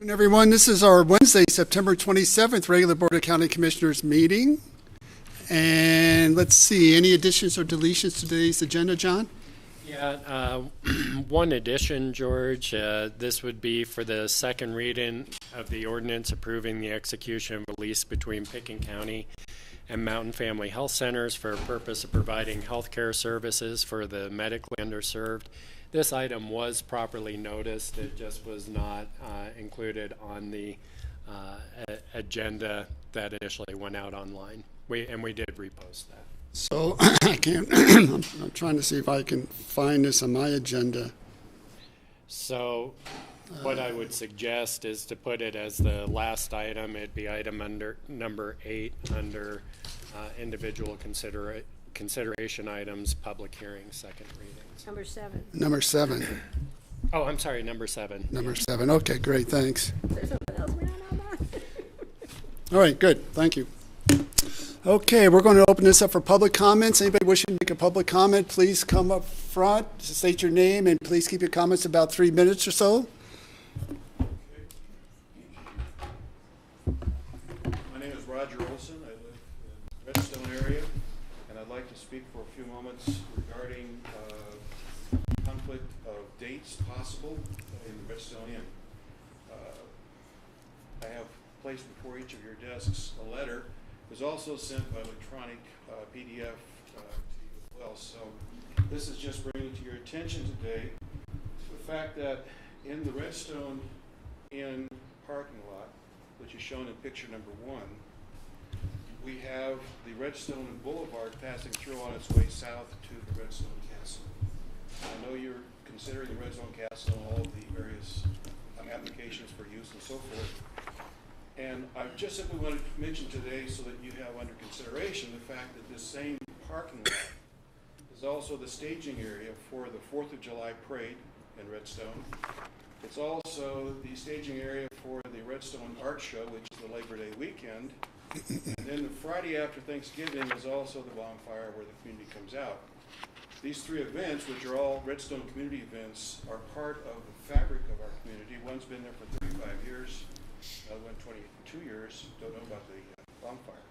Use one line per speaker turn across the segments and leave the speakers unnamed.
And everyone, this is our Wednesday, September 27th, regular Board of County Commissioners meeting. And let's see, any additions or deletions to today's agenda, John?
Yeah, one addition, George. This would be for the second reading of the ordinance approving the execution of a lease between Pickens County and Mountain Family Health Centers for a purpose of providing health care services for the medically underserved. This item was properly noticed. It just was not included on the agenda that initially went out online. We did repost that.
So I can't, I'm trying to see if I can find this on my agenda.
So what I would suggest is to put it as the last item. It'd be item under number 8 under individual consideration items, public hearings, second readings.
Number 7.
Number 7.
Oh, I'm sorry, number 7.
Number 7. Okay, great, thanks.
There's something else we don't know about.
All right, good, thank you. Okay, we're going to open this up for public comments. Anybody wishing to make a public comment, please come up front, state your name, and please keep your comments about 3 minutes or so.
My name is Roger Olson. I live in the Redstone area, and I'd like to speak for a few moments regarding conflict of dates possible in the Redstone Inn. I have placed before each of your desks a letter. It was also sent by electronic PDF to you as well. So this is just bringing to your attention today the fact that in the Redstone Inn parking lot, which is shown in picture number 1, we have the Redstone Boulevard passing through on its way south to the Redstone Castle. I know you're considering the Redstone Castle and all of the various applications for use and so forth. And I just simply wanted to mention today, so that you have under consideration, the fact that this same parking lot is also the staging area for the 4th of July parade in Redstone. It's also the staging area for the Redstone Art Show, which is the Labor Day weekend. And then the Friday after Thanksgiving is also the bonfire where the community comes out. These 3 events, which are all Redstone community events, are part of the fabric of our community. One's been there for 35 years. Another one 22 years. Don't know about the bonfire.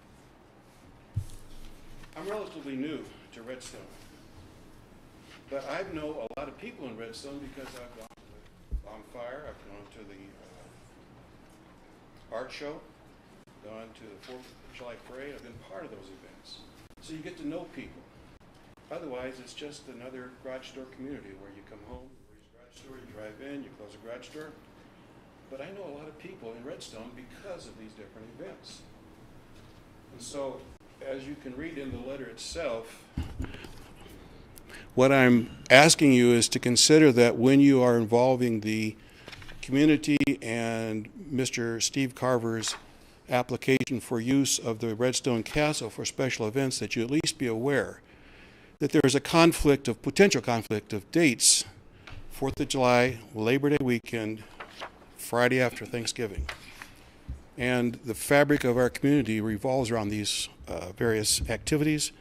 I'm relatively new to Redstone, but I know a lot of people in Redstone because I've gone to the bonfire, I've gone to the art show, gone to the 4th of July parade. I've been part of those events. So you get to know people. Otherwise, it's just another garage door community where you come home, you raise a garage door, you drive in, you close a garage door. But I know a lot of people in Redstone because of these different events. And so, as you can read in the letter itself, what I'm asking you is to consider that when you are involving the community and Mr. Steve Carver's application for use of the Redstone Castle for special events, that you at least be aware that there is a potential conflict of dates, 4th of July, Labor Day weekend, Friday after Thanksgiving. And the fabric of our community revolves around these various activities.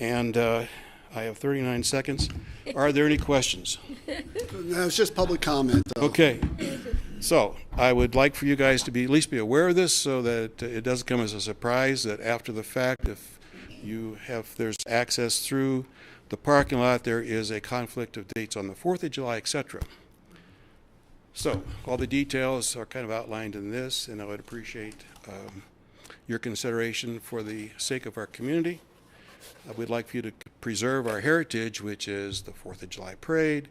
And I have 39 seconds. Are there any questions?
No, it's just public comment, though.
Okay. So I would like for you guys to at least be aware of this so that it doesn't come as a surprise that after the fact, if there's access through the parking lot, there is a conflict of dates on the 4th of July, etc. So all the details are kind of outlined in this, and I would appreciate your consideration for the sake of our community. We'd like for you to preserve our heritage, which is the 4th of July parade,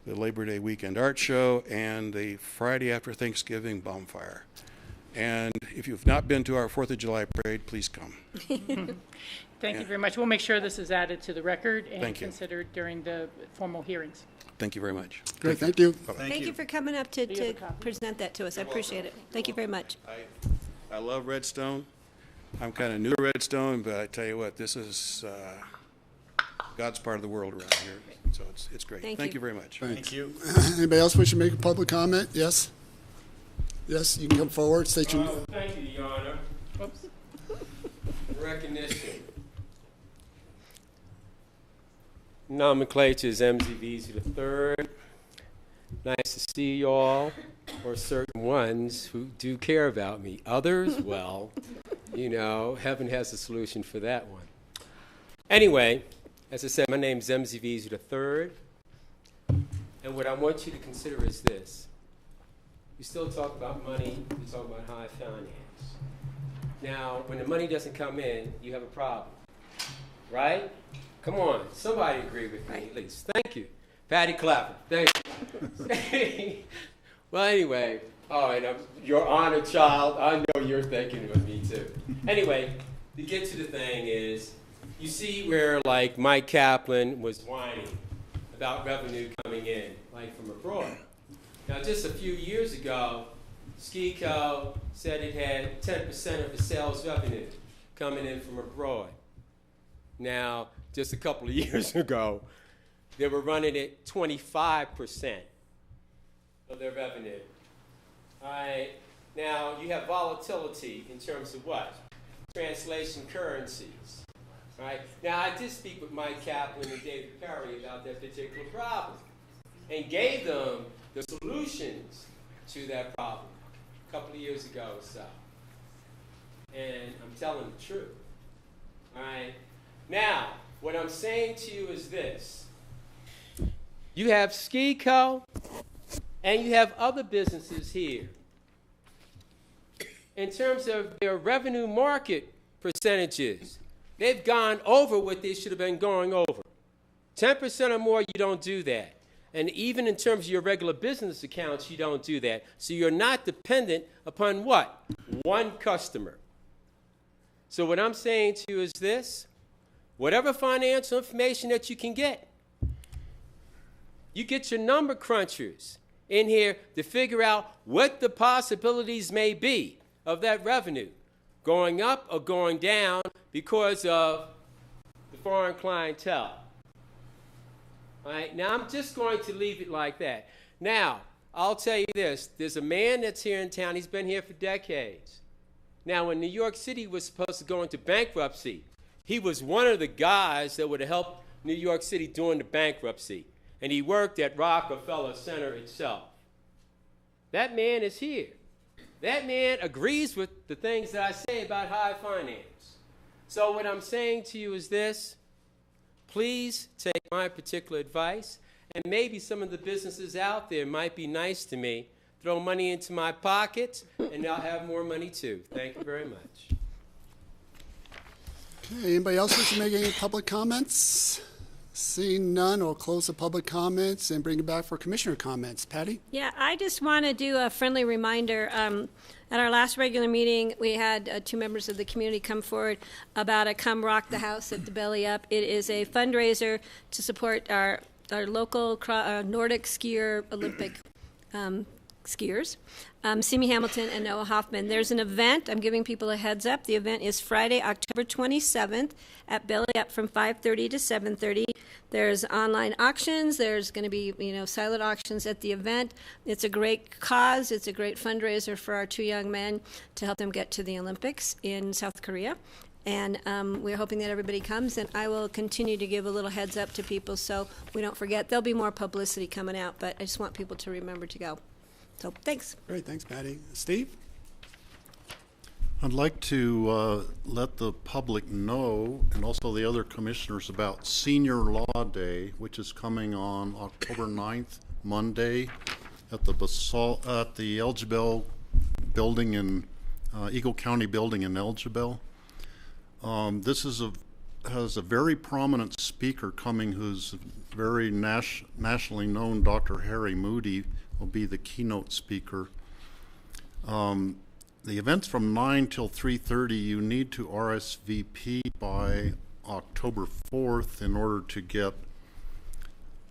the Labor Day weekend art show, and the Friday after Thanksgiving bonfire. And if you've not been to our 4th of July parade, please come.
Thank you very much. We'll make sure this is added to the record and
Thank you.
Considered during the formal hearings.
Thank you very much.
Great, thank you.
Thank you for coming up to present that to us. I appreciate it. Thank you very much.
I love Redstone. I'm kind of new to Redstone, but I tell you what, this is God's part of the world around here. So it's great. Thank you very much.
Thank you. Anybody else wish to make a public comment? Yes? Yes, you can come forward. State your name.
Thank you, Your Honor. Oops. Recognition. Nomenclature is MZVZ III. Nice to see you all, or certain ones who do care about me. Others, well, you know, heaven has a solution for that one. Anyway, as I said, my name is MZVZ III, and what I want you to consider is this. You still talk about money, you talk about high finance. Now, when the money doesn't come in, you have a problem, right? Come on, somebody agree with me at least. Thank you. Patty Clapper, thank you. Well, anyway, and your honored child, I know you're thinking of me too. Anyway, to get to the thing is, you see where like Mike Kaplan was whining about revenue coming in, like from abroad. Now, just a few years ago, SKICO said it had 10% of the sales revenue coming in from abroad. Now, just a couple of years ago, they were running at 25% of their revenue. All right. Now, you have volatility in terms of what? Translation currencies. All right. Now, I did speak with Mike Kaplan and David Perry about that particular problem and gave them the solutions to that problem a couple of years ago or so. And I'm telling the truth. All right. Now, what I'm saying to you is this. You have SKICO and you have other businesses here. In terms of their revenue market percentages, they've gone over what they should have been going over. 10% or more, you don't do that. And even in terms of your regular business accounts, you don't do that. So you're not dependent upon what? One customer. So what I'm saying to you is this. Whatever financial information that you can get, you get your number crunchers in here to figure out what the possibilities may be of that revenue going up or going down because of the foreign clientele. All right, now I'm just going to leave it like that. Now, I'll tell you this. There's a man that's here in town. He's been here for decades. Now, when New York City was supposed to go into bankruptcy, he was one of the guys that would have helped New York City during the bankruptcy. And he worked at Rockefeller Center itself. That man is here. That man agrees with the things that I say about high finance. So what I'm saying to you is this. Please take my particular advice, and maybe some of the businesses out there might be nice to me. Throw money into my pockets, and I'll have more money too. Thank you very much.
Okay, anybody else wish to make any public comments? Seeing none, we'll close the public comments and bring it back for commissioner comments. Patty?
Yeah, I just want to do a friendly reminder. At our last regular meeting, we had 2 members of the community come forward about a Come Rock the House at the Belly Up. It is a fundraiser to support our local Nordic skier Olympic skiers, Simi Hamilton and Noah Hoffman. There's an event. I'm giving people a heads up. The event is Friday, October 27th at Belly Up from 5:30 to 7:30. There's online auctions. There's going to be, silent auctions at the event. It's a great cause. It's a great fundraiser for our 2 young men to help them get to the Olympics in South Korea. And we're hoping that everybody comes, and I will continue to give a little heads up to people so we don't forget. There'll be more publicity coming out, but I just want people to remember to go. So thanks.
Great, thanks, Patty. Steve?
I'd like to let the public know, and also the other commissioners, about Senior Law Day, which is coming on October 9th, Monday, at the Elgibel building in Eagle County building in Elgibel. This has a very prominent speaker coming who's very nationally known. Dr. Harry Moody will be the keynote speaker. The event's from 9 till 3:30. You need to RSVP by October 4th in order to get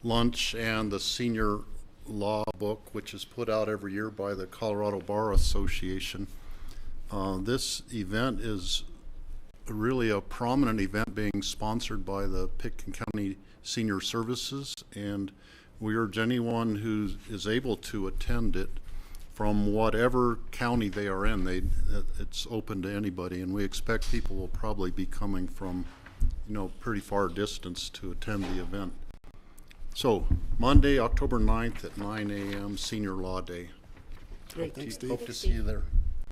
lunch and the senior law book, which is put out every year by the Colorado Bar Association. This event is really a prominent event being sponsored by the Pitkin County Senior Services, and we urge anyone who is able to attend it from whatever county they are in. It's open to anybody, and we expect people will probably be coming from, pretty far distance to attend the event. So Monday, October 9th at 9 a.m., Senior Law Day.
Great, thanks, Steve.
Hope to see you there.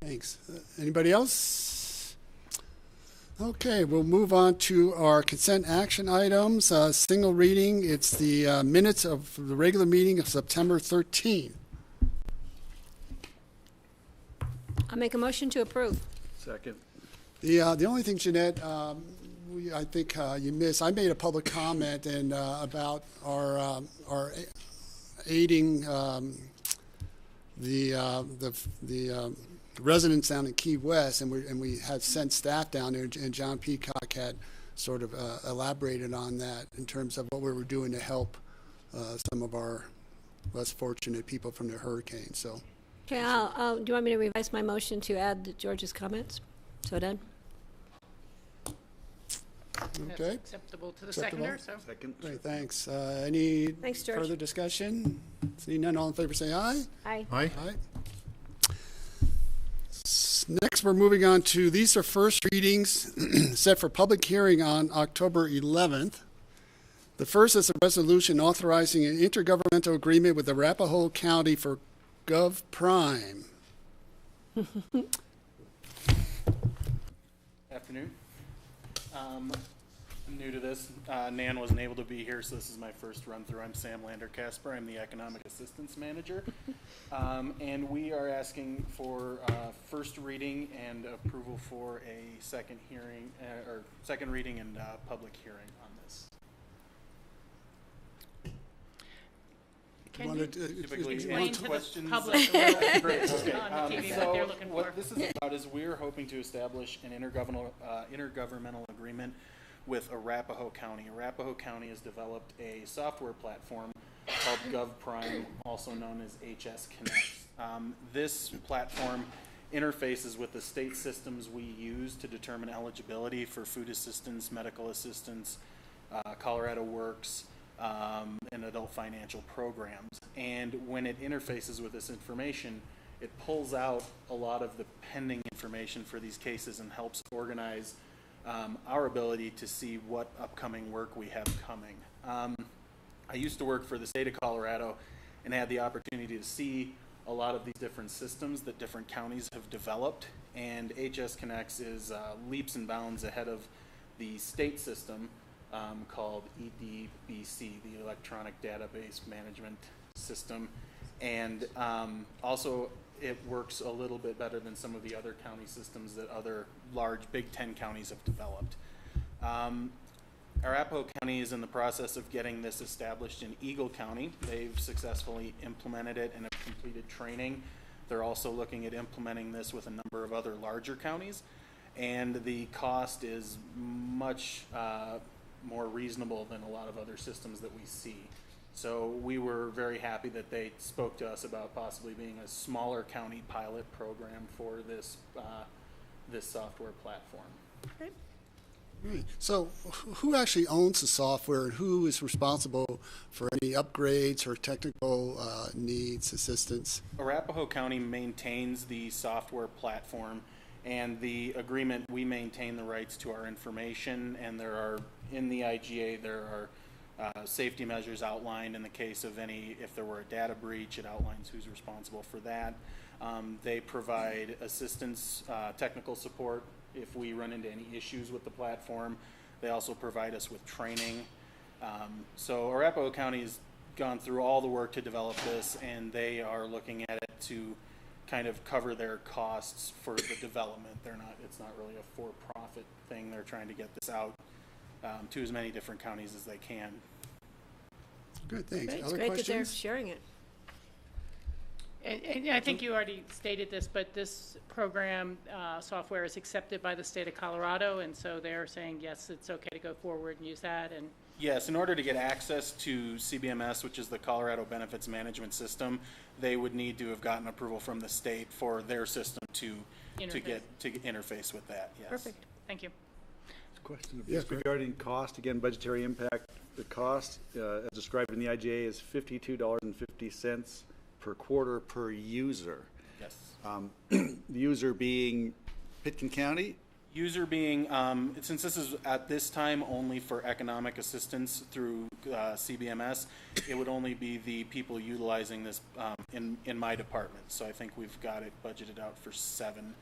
Thanks. Anybody else? Okay, we'll move on to our consent action items. Single reading, it's the minutes of the regular meeting of September 13th.
I'll make a motion to approve.
Second.
The only thing, Jeanette, I think you missed, I made a public comment and about our aiding the residents down in Key West, and we had sent staff down there, and John Peacock had sort of elaborated on that in terms of what we were doing to help some of our less fortunate people from the hurricane. So,
Okay, do you want me to revise my motion to add George's comments? So done?
That's
okay,
acceptable to the
Acceptable.
seconder, so.
Second.
great, thanks. Any
Thanks, George.
further discussion? Seeing none, all in favor, say aye.
Aye.
Aye.
Aye. Next, we're moving on to, these are first readings set for public hearing on October 11th. The first is a resolution authorizing an intergovernmental agreement with Arapahoe County for Gov Prime.
Afternoon. I'm new to this. Nan wasn't able to be here, so this is my first run through. I'm Sam Lander-Casper. I'm the Economic Assistance Manager. And we are asking for first reading and approval for a second hearing, or second reading and public hearing on this.
Can
Wanna
you
do-
Typically,
explain
any
to the
questions?
public
Great, okay.
on the TV
So
what they're looking for?
what this is about is we're hoping to establish an intergovernmental agreement with Arapahoe County. Arapahoe County has developed a software platform called GovPrime, also known as HS Connect. This platform interfaces with the state systems we use to determine eligibility for food assistance, medical assistance, Colorado Works, and adult financial programs. And when it interfaces with this information, it pulls out a lot of the pending information for these cases and helps organize our ability to see what upcoming work we have coming. I used to work for the state of Colorado and had the opportunity to see a lot of these different systems that different counties have developed, and HS Connects is leaps and bounds ahead of the state system called EDBC, the Electronic Database Management System, and also it works a little bit better than some of the other county systems that other large Big Ten counties have developed. Arapahoe County is in the process of getting this established in Eagle County. They've successfully implemented it and have completed training. They're also looking at implementing this with a number of other larger counties, and the cost is much more reasonable than a lot of other systems that we see. So we were very happy that they spoke to us about possibly being a smaller county pilot program for this this software platform.
Great.
Right. So who actually owns the software, and who is responsible for any upgrades or technical needs, assistance?
Arapahoe County maintains the software platform, and the agreement, we maintain the rights to our information, and there are, in the IGA, there are safety measures outlined in the case of if there were a data breach. It outlines who's responsible for that. They provide assistance, technical support if we run into any issues with the platform. They also provide us with training. So Arapahoe County has gone through all the work to develop this, and they are looking at it to kind of cover their costs for the development. It's not really a for-profit thing. They're trying to get this out to as many different counties as they can.
Good, thanks.
Great. It's
Other
great that they're
questions?
sharing it.
And I think you already stated this, but this program software is accepted by the state of Colorado, and so they're saying, yes, it's okay to go forward and use that. And
Yes, in order to get access to CBMS, which is the Colorado Benefits Management System, they would need to have gotten approval from the state for their system to interface with that. Yes.
perfect. Thank you.
Question
Yes, Greg.
regarding cost, again, budgetary impact. The cost, as described in the IGA, is $52.50 per quarter per user.
Yes.
The user being Pitkin County
User being, since this is at this time only for economic assistance through CBMS, it would only be the people utilizing this in my department. So I think we've got it budgeted out for 7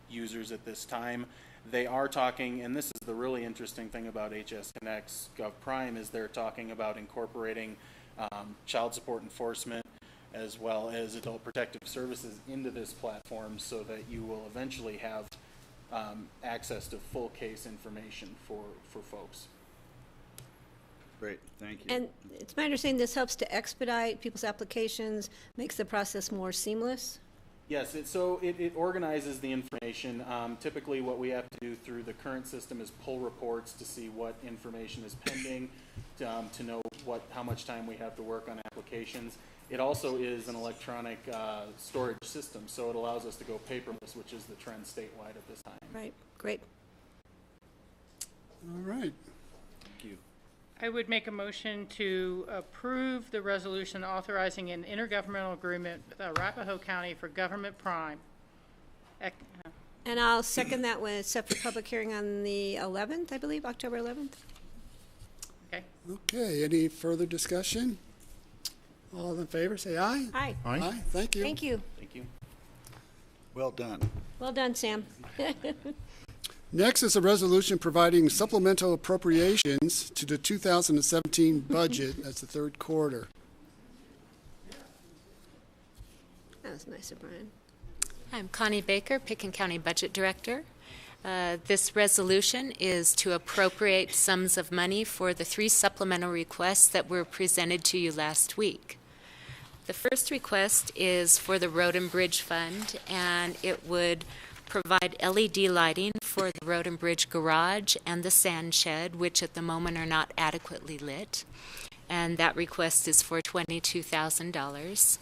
users at this time. They are talking, and this is the really interesting thing about HS Connect's Gov Prime, is they're talking about incorporating child support enforcement as well as adult protective services into this platform so that you will eventually have access to full case information for folks.
Great, thank you.
And it's my understanding this helps to expedite people's applications, makes the process more seamless?
Yes, it organizes the information. Typically what we have to do through the current system is pull reports to see what information is pending, to know how much time we have to work on applications. It also is an electronic storage system, so it allows us to go paperless, which is the trend statewide at this time.
Right, great.
All right.
Thank you.
I would make a motion to approve the resolution authorizing an intergovernmental agreement with Arapahoe County for Government Prime.
And I'll second that when it's set for public hearing on the 11th, I believe, October 11th.
Okay.
Okay, any further discussion? All in favor, say aye.
Aye.
Aye, thank you.
Thank you.
Thank you.
Well done.
Well done, Sam.
Next is a resolution providing supplemental appropriations to the 2017 budget. That's the third quarter.
That was nice of Brian.
I'm Connie Baker, Picken County Budget Director. This resolution is to appropriate sums of money for the 3 supplemental requests that were presented to you last week. The first request is for the Road and Bridge Fund, and it would provide LED lighting for the Road and Bridge Garage and the Sand Shed, which at the moment are not adequately lit. And that request is for $22,000.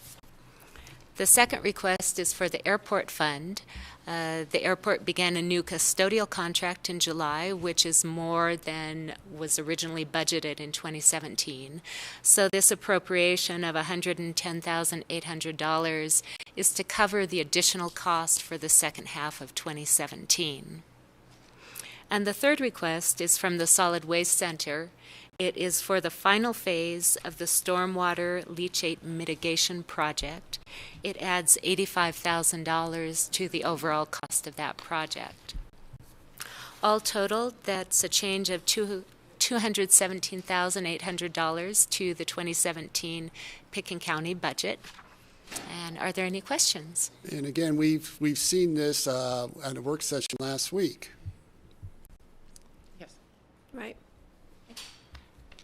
The second request is for the Airport Fund. The airport began a new custodial contract in July, which is more than was originally budgeted in 2017. So this appropriation of $110,800 is to cover the additional cost for the second half of 2017. And the third request is from the Solid Waste Center. It is for the final phase of the stormwater leachate mitigation project. It adds $85,000 to the overall cost of that project. All total, that's a change of $217,800 to the 2017 Picken County budget. And are there any questions?
And again, we've seen this at a work session last week.
Yes.
Right.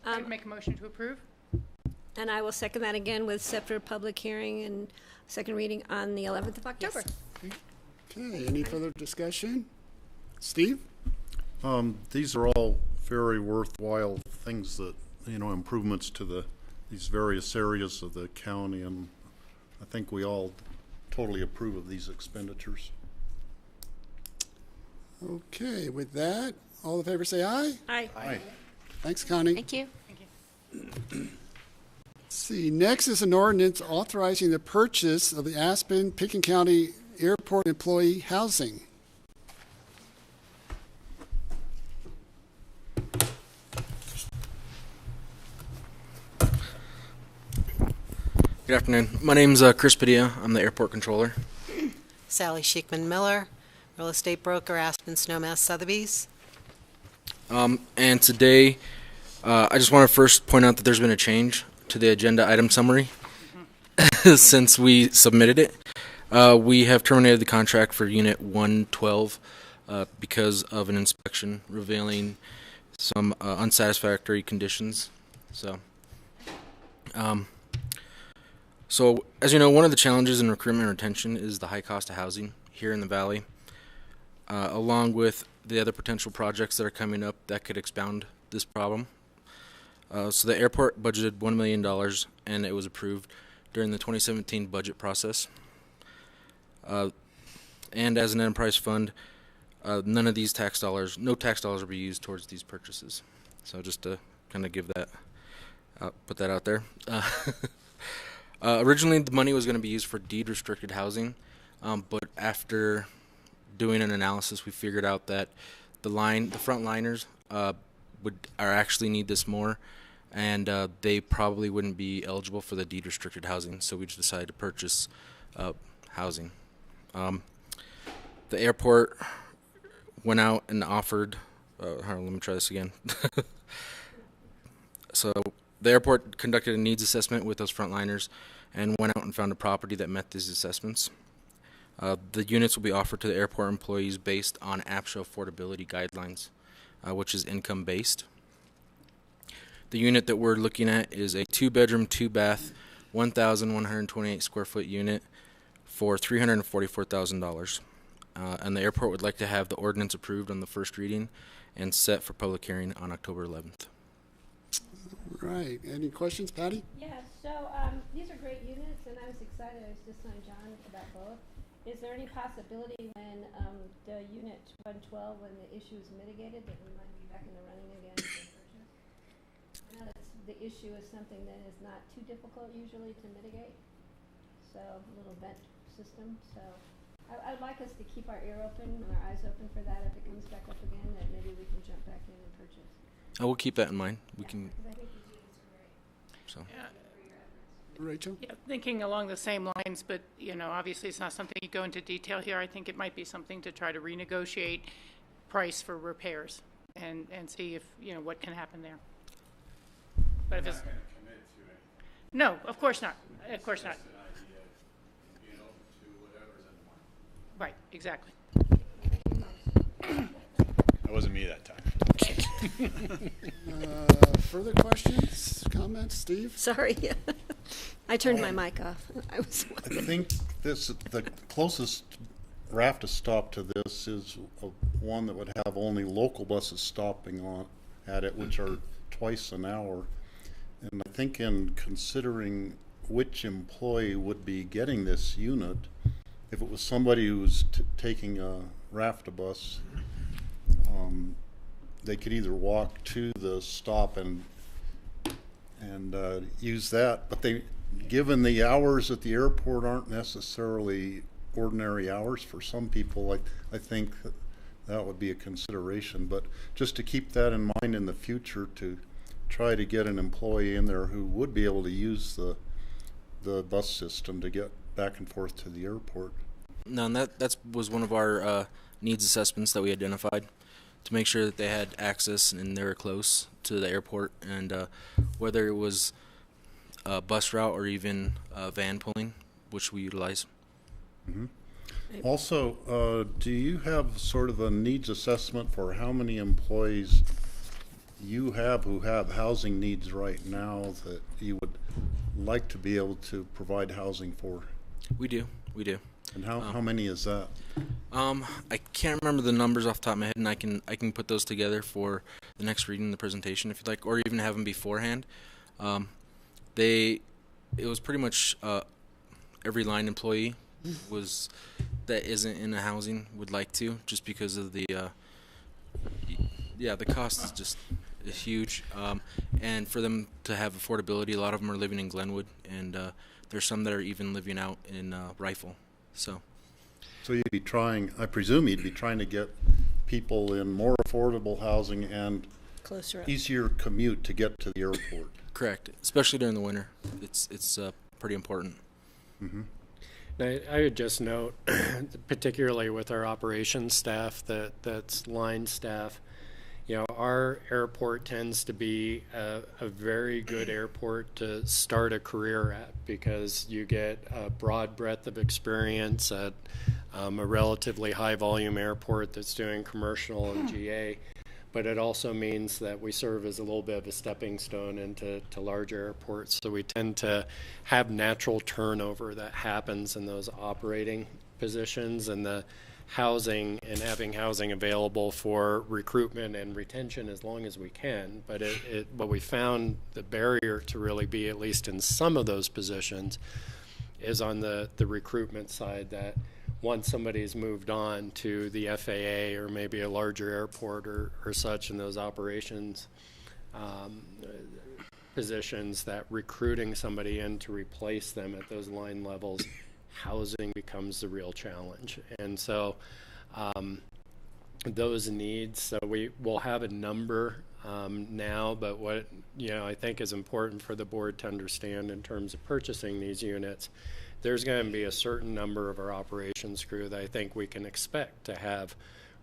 I would make a motion to approve.
And I will second that again with set for public hearing and second reading on the 11th of October.
Yes.
Okay, any further discussion? Steve?
These are all very worthwhile things that, improvements to these various areas of the county, and I think we all totally approve of these expenditures.
Okay, with that, all in favor say aye.
Aye.
Aye.
Thanks, Connie.
Thank you.
Let's see, next is an ordinance authorizing the purchase of the Aspen Picken County Airport employee housing.
Good afternoon. My name's Chris Padilla. I'm the airport controller.
Sally Sheikman Miller, real estate broker, Aspen Snowmass Sotheby's.
And today, I just want to first point out that there's been a change to the agenda item summary since we submitted it. We have terminated the contract for Unit 112 because of an inspection revealing some unsatisfactory conditions. So, as you know, one of the challenges in recruitment and retention is the high cost of housing here in the Valley, along with the other potential projects that are coming up that could expound this problem. So the airport budgeted $1 million, and it was approved during the 2017 budget process. And as an enterprise fund, none of these no tax dollars will be used towards these purchases. So just to kind of give that, put that out there. Originally, the money was going to be used for deed-restricted housing, but after doing an analysis, we figured out that the frontliners are actually need this more, and they probably wouldn't be eligible for the deed restricted housing. So we just decided to purchase housing. The airport went out and offered. Let me try this again. So the airport conducted a needs assessment with those frontliners and went out and found a property that met these assessments. The units will be offered to the airport employees based on APSHA affordability guidelines, which is income based. The unit that we're looking at is a 2-bedroom, 2-bath, 1,128 square foot unit for $344,000. And the airport would like to have the ordinance approved on the first reading and set for public hearing on October 11th.
Right. Any questions, Patty?
Yeah, so these are great units, and I was excited. I was just telling John about both. Is there any possibility when the unit 112, when the issue is mitigated, that we might be back in the running again for purchase? I know that's, the issue is something that is not too difficult usually to mitigate, so a little vent system. So I'd like us to keep our ear open and our eyes open for that. If it comes back up again, that maybe we can jump back in and purchase.
I will keep that in mind. We can.
Because I think these units are great.
So.
Yeah.
Rachel?
Yeah, thinking along the same lines, but, obviously it's not something you go into detail here. I think it might be something to try to renegotiate price for repairs and see if, what can happen there. But if it's. No, of course not. Of course not. Right, exactly.
That wasn't me that time.
Further questions, comments, Steve?
Sorry. I turned my mic off. I
think the closest RAFTA stop to this is one that would have only local buses stopping at it, which are twice an hour. And I think in considering which employee would be getting this unit, if it was somebody who was taking a RAFTA bus, they could either walk to the stop and use that. But given the hours at the airport aren't necessarily ordinary hours for some people, I think that would be a consideration. But just to keep that in mind in the future, to try to get an employee in there who would be able to use the bus system to get back and forth to the airport.
No, and that was one of our needs assessments that we identified to make sure that they had access and they were close to the airport, and whether it was a bus route or even van pulling, which we utilize.
Mm-hmm. Also, do you have sort of a needs assessment for how many employees you have who have housing needs right now that you would like to be able to provide housing for?
We do.
And how many is that?
I can't remember the numbers off the top of my head, and I can put those together for the next reading of the presentation if you'd like, or even have them beforehand. It was pretty much every line employee that isn't in a housing would like to, just because of the cost is just huge, and for them to have affordability, a lot of them are living in Glenwood, and there's some that are even living out in Rifle. So
you'd be trying, I presume you'd be trying to get people in more affordable housing and
closer up.
Easier commute to get to the airport.
Correct, especially during the winter. It's pretty important.
Mm-hmm.
I would just note, particularly with our operations staff, that's line staff, our airport tends to be a very good airport to start a career at, because you get a broad breadth of experience at a relatively high volume airport that's doing commercial and GA. But it also means that we serve as a little bit of a stepping stone into larger airports. So we tend to have natural turnover that happens in those operating positions, and the housing and having housing available for recruitment and retention as long as we can. But what we found the barrier to really be, at least in some of those positions, is on the recruitment side, that once somebody's moved on to the FAA or maybe a larger airport or such in those operations positions, that recruiting somebody in to replace them at those line levels, housing becomes the real challenge. And so those needs. So we will have a number now, but what I think is important for the board to understand in terms of purchasing these units, there's going to be a certain number of our operations crew that I think we can expect to have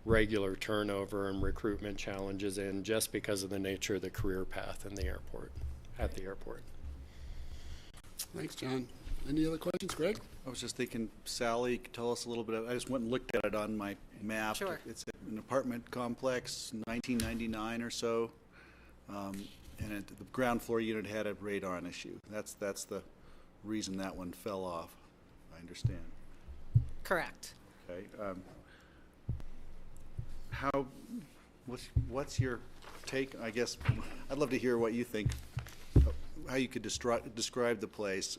regular turnover and recruitment challenges in, just because of the nature of the career path in the airport, at the airport.
Thanks, John. Any other questions, Greg?
I was just thinking, Sally, could tell us a little bit. I just went and looked at it on my map.
Sure.
It's an apartment complex, 1999 or so, and the ground floor unit had a radon issue. That's the reason that one fell off, I understand.
Correct.
Okay. What's your take? I guess I'd love to hear what you think, how you could describe the place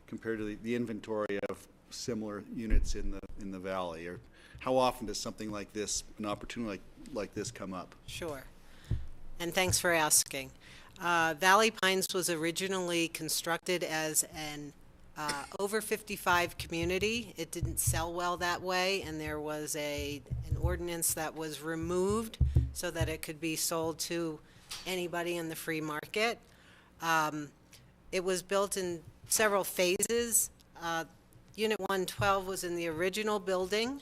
compared to the inventory of similar units in the valley, or how often does something like this, an opportunity like this, come up?
Sure. And thanks for asking. Valley Pines was originally constructed as an over 55 community. It didn't sell well that way, and there was an ordinance that was removed so that it could be sold to anybody in the free market. It was built in several phases. Unit 112 was in the original building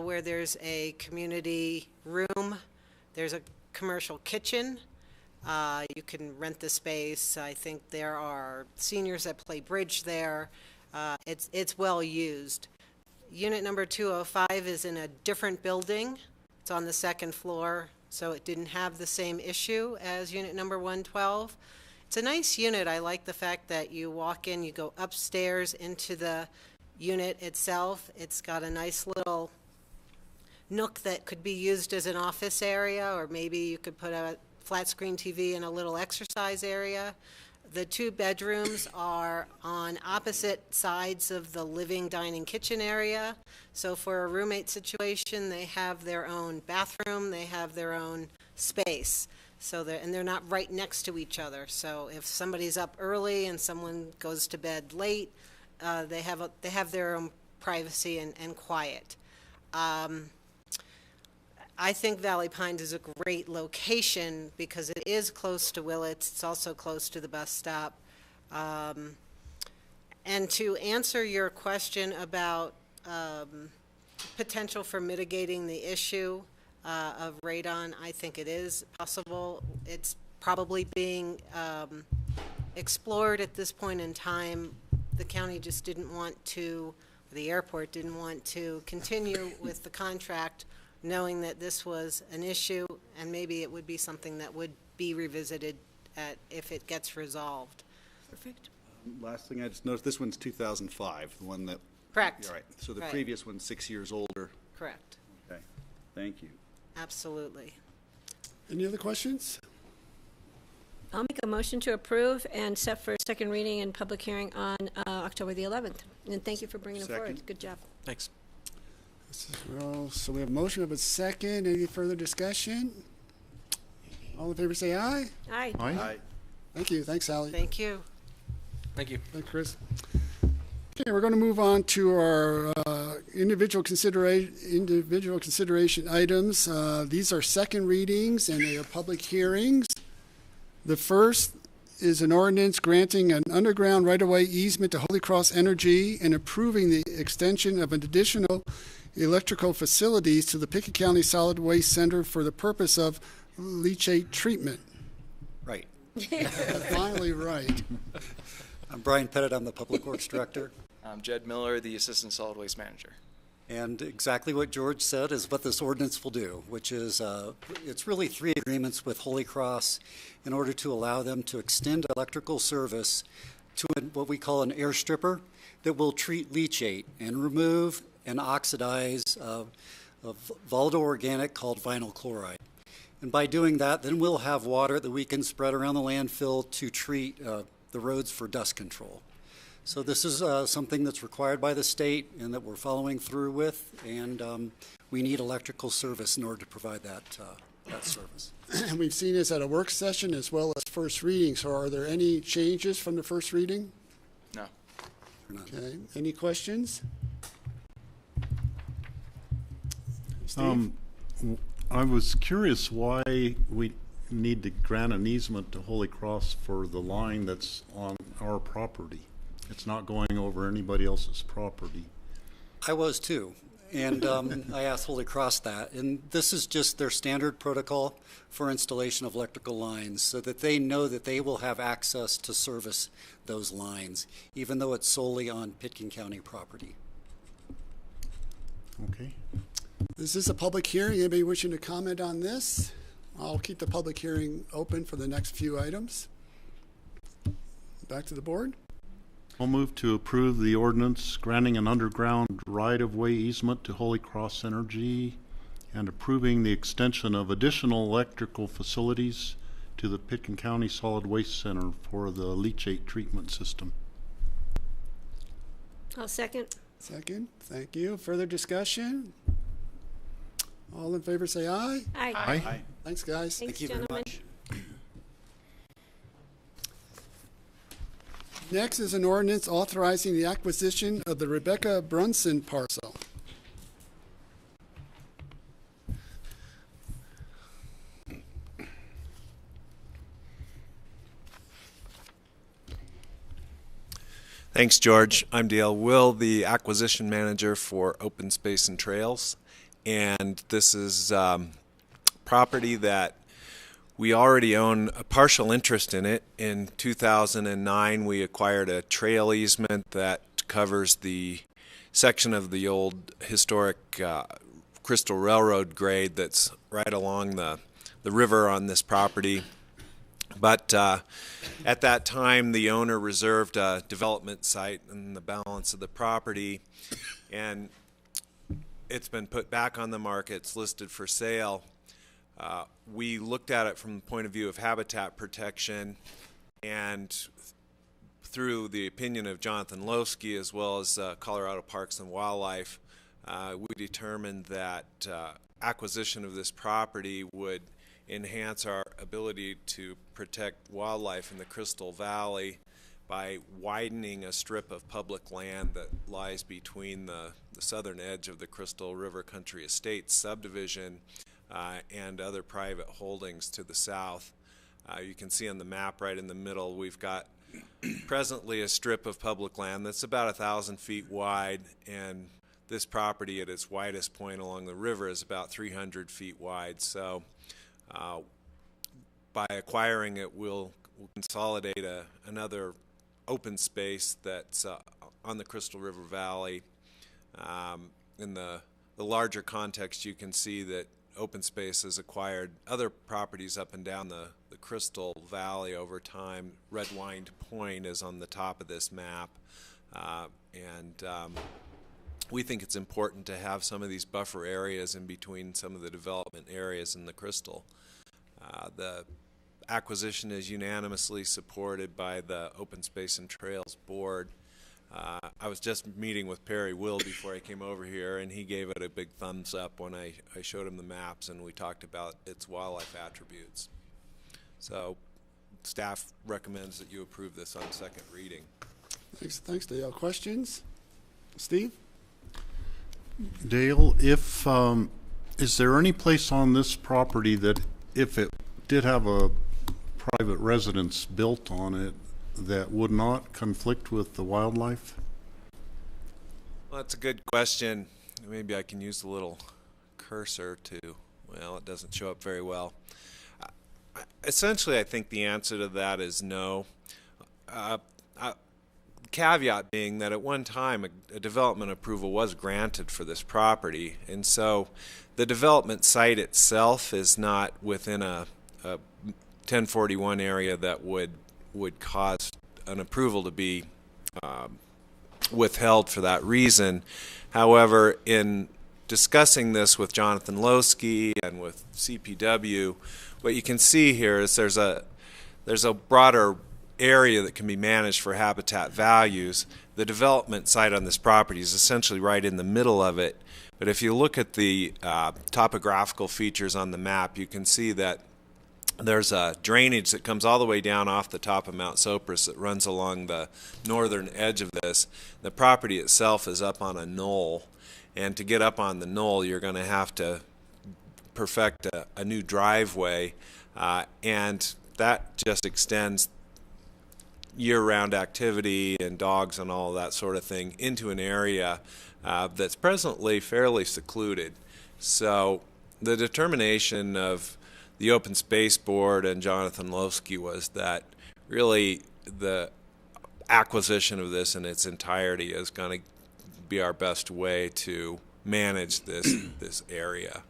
where there's a community room, there's a commercial kitchen. You can rent the space. I think there are seniors that play bridge there. It's well used. Unit number 205 is in a different building. It's on the second floor, so it didn't have the same issue as unit number 112. It's a nice unit. I like the fact that you walk in, you go upstairs into the unit itself. It's got a nice little nook that could be used as an office area, or maybe you could put a flat screen TV in a little exercise area. The two bedrooms are on opposite sides of the living, dining, kitchen area. So for a roommate situation, they have their own bathroom, they have their own space. So they're not right next to each other. So if somebody's up early and someone goes to bed late, they have their own privacy and quiet. I think Valley Pines is a great location because it is close to Willits. It's also close to the bus stop. And to answer your question about potential for mitigating the issue of radon, I think it is possible. It's probably being explored at this point in time. The county just didn't want to, the airport didn't want to continue with the contract, knowing that this was an issue, and maybe it would be something that would be revisited if it gets resolved.
Perfect.
Last thing I just noticed, this one's 2005, the one that...
Correct.
All right, so the
Right.
previous one's 6 years older.
Correct.
Okay, thank you.
Absolutely.
Any other questions?
I'll make a motion to approve and set for second reading and public hearing on October the 11th. And thank you for bringing it forward.
Second.
Good job.
Thanks.
Well, so we have a motion, we have a second. Any further discussion? All in favor say aye.
Aye.
Aye.
Thank you. Thanks, Sally.
Thank you.
Thank you.
Thanks, Chris. Okay, we're going to move on to our individual consideration items. These are second readings and they are public hearings. The first is an ordinance granting an underground right-of-way easement to Holy Cross Energy and approving the extension of an additional electrical facilities to the Pickett County Solid Waste Center for the purpose of leachate treatment.
Right.
Finally right.
I'm Brian Pettit. I'm the Public Works Director.
I'm Jed Miller, the Assistant Solid Waste Manager.
And exactly what George said is what this ordinance will do, which is it's really 3 agreements with Holy Cross in order to allow them to extend electrical service to what we call an air stripper that will treat leachate and remove and oxidize a volatile organic called vinyl chloride. And by doing that, then we'll have water that we can spread around the landfill to treat the roads for dust control. So this is something that's required by the state and that we're following through with, and we need electrical service in order to provide that service.
And we've seen this at a work session as well as first reading. So are there any changes from the first reading?
No.
Okay. Any questions?
I was curious why we need to grant an easement to Holy Cross for the line that's on our property. It's not going over anybody else's property.
I was too, and I asked Holy Cross that, and this is just their standard protocol for installation of electrical lines so that they know that they will have access to service those lines, even though it's solely on Pitkin County property.
Okay.
Is this a public hearing? Anybody wishing to comment on this? I'll keep the public hearing open for the next few items. Back to the board.
I'll move to approve the ordinance granting an underground right-of-way easement to Holy Cross Energy and approving the extension of additional electrical facilities to the Pitkin County Solid Waste Center for the leachate treatment system.
I'll second.
Second. Thank you. Further discussion? All in favor say aye.
Aye.
Aye.
Thanks, guys.
Thanks,
Thank you very
gentlemen.
much.
Next is an ordinance authorizing the acquisition of the Rebecca Brunson parcel.
Thanks, George. I'm Dale Will, the acquisition manager for Open Space and Trails. And this is property that we already own a partial interest in it. In 2009, we acquired a trail easement that covers the section of the old historic Crystal Railroad grade that's right along the river on this property. But at that time, the owner reserved a development site in the balance of the property, and it's been put back on the market. It's listed for sale. We looked at it from the point of view of habitat protection, and through the opinion of Jonathan Lowski as well as Colorado Parks and Wildlife, we determined that acquisition of this property would enhance our ability to protect wildlife in the Crystal Valley by widening a strip of public land that lies between the southern edge of the Crystal River Country Estates subdivision and other private holdings to the south. You can see on the map right in the middle, we've got presently a strip of public land that's about 1,000 feet wide, and this property at its widest point along the river is about 300 feet wide. So by acquiring it, we'll consolidate another open space that's on the Crystal River Valley. In the larger context, you can see that open space has acquired other properties up and down the Crystal Valley over time. Red Wind Point is on the top of this map, and we think it's important to have some of these buffer areas in between some of the development areas in the Crystal. The acquisition is unanimously supported by the Open Space and Trails Board. I was just meeting with Perry Will before I came over here, and he gave it a big thumbs up when I showed him the maps and we talked about its wildlife attributes. So staff recommends that you approve this on second reading.
Thanks, Dale. Questions? Steve?
Dale, if is there any place on this property that if it did have a private residence built on it that would not conflict with the wildlife?
Well, that's a good question. Maybe I can use the little cursor to, well, it doesn't show up very well. Essentially, I think the answer to that is no. Caveat being that at one time a development approval was granted for this property, and so the development site itself is not within a 1041 area that would cause an approval to be withheld for that reason. However, in discussing this with Jonathan Lowski and with CPW, what you can see here is there's a broader area that can be managed for habitat values. The development site on this property is essentially right in the middle of it, but if you look at the topographical features on the map, you can see that there's a drainage that comes all the way down off the top of Mount Sopris that runs along the northern edge of this. The property itself is up on a knoll, and to get up on the knoll, you're going to have to perfect a new driveway, and that just extends year-round activity and dogs and all that sort of thing into an area that's presently fairly secluded. So the determination of the Open Space Board and Jonathan Lowski was that really the acquisition of this in its entirety is going to be our best way to manage this area.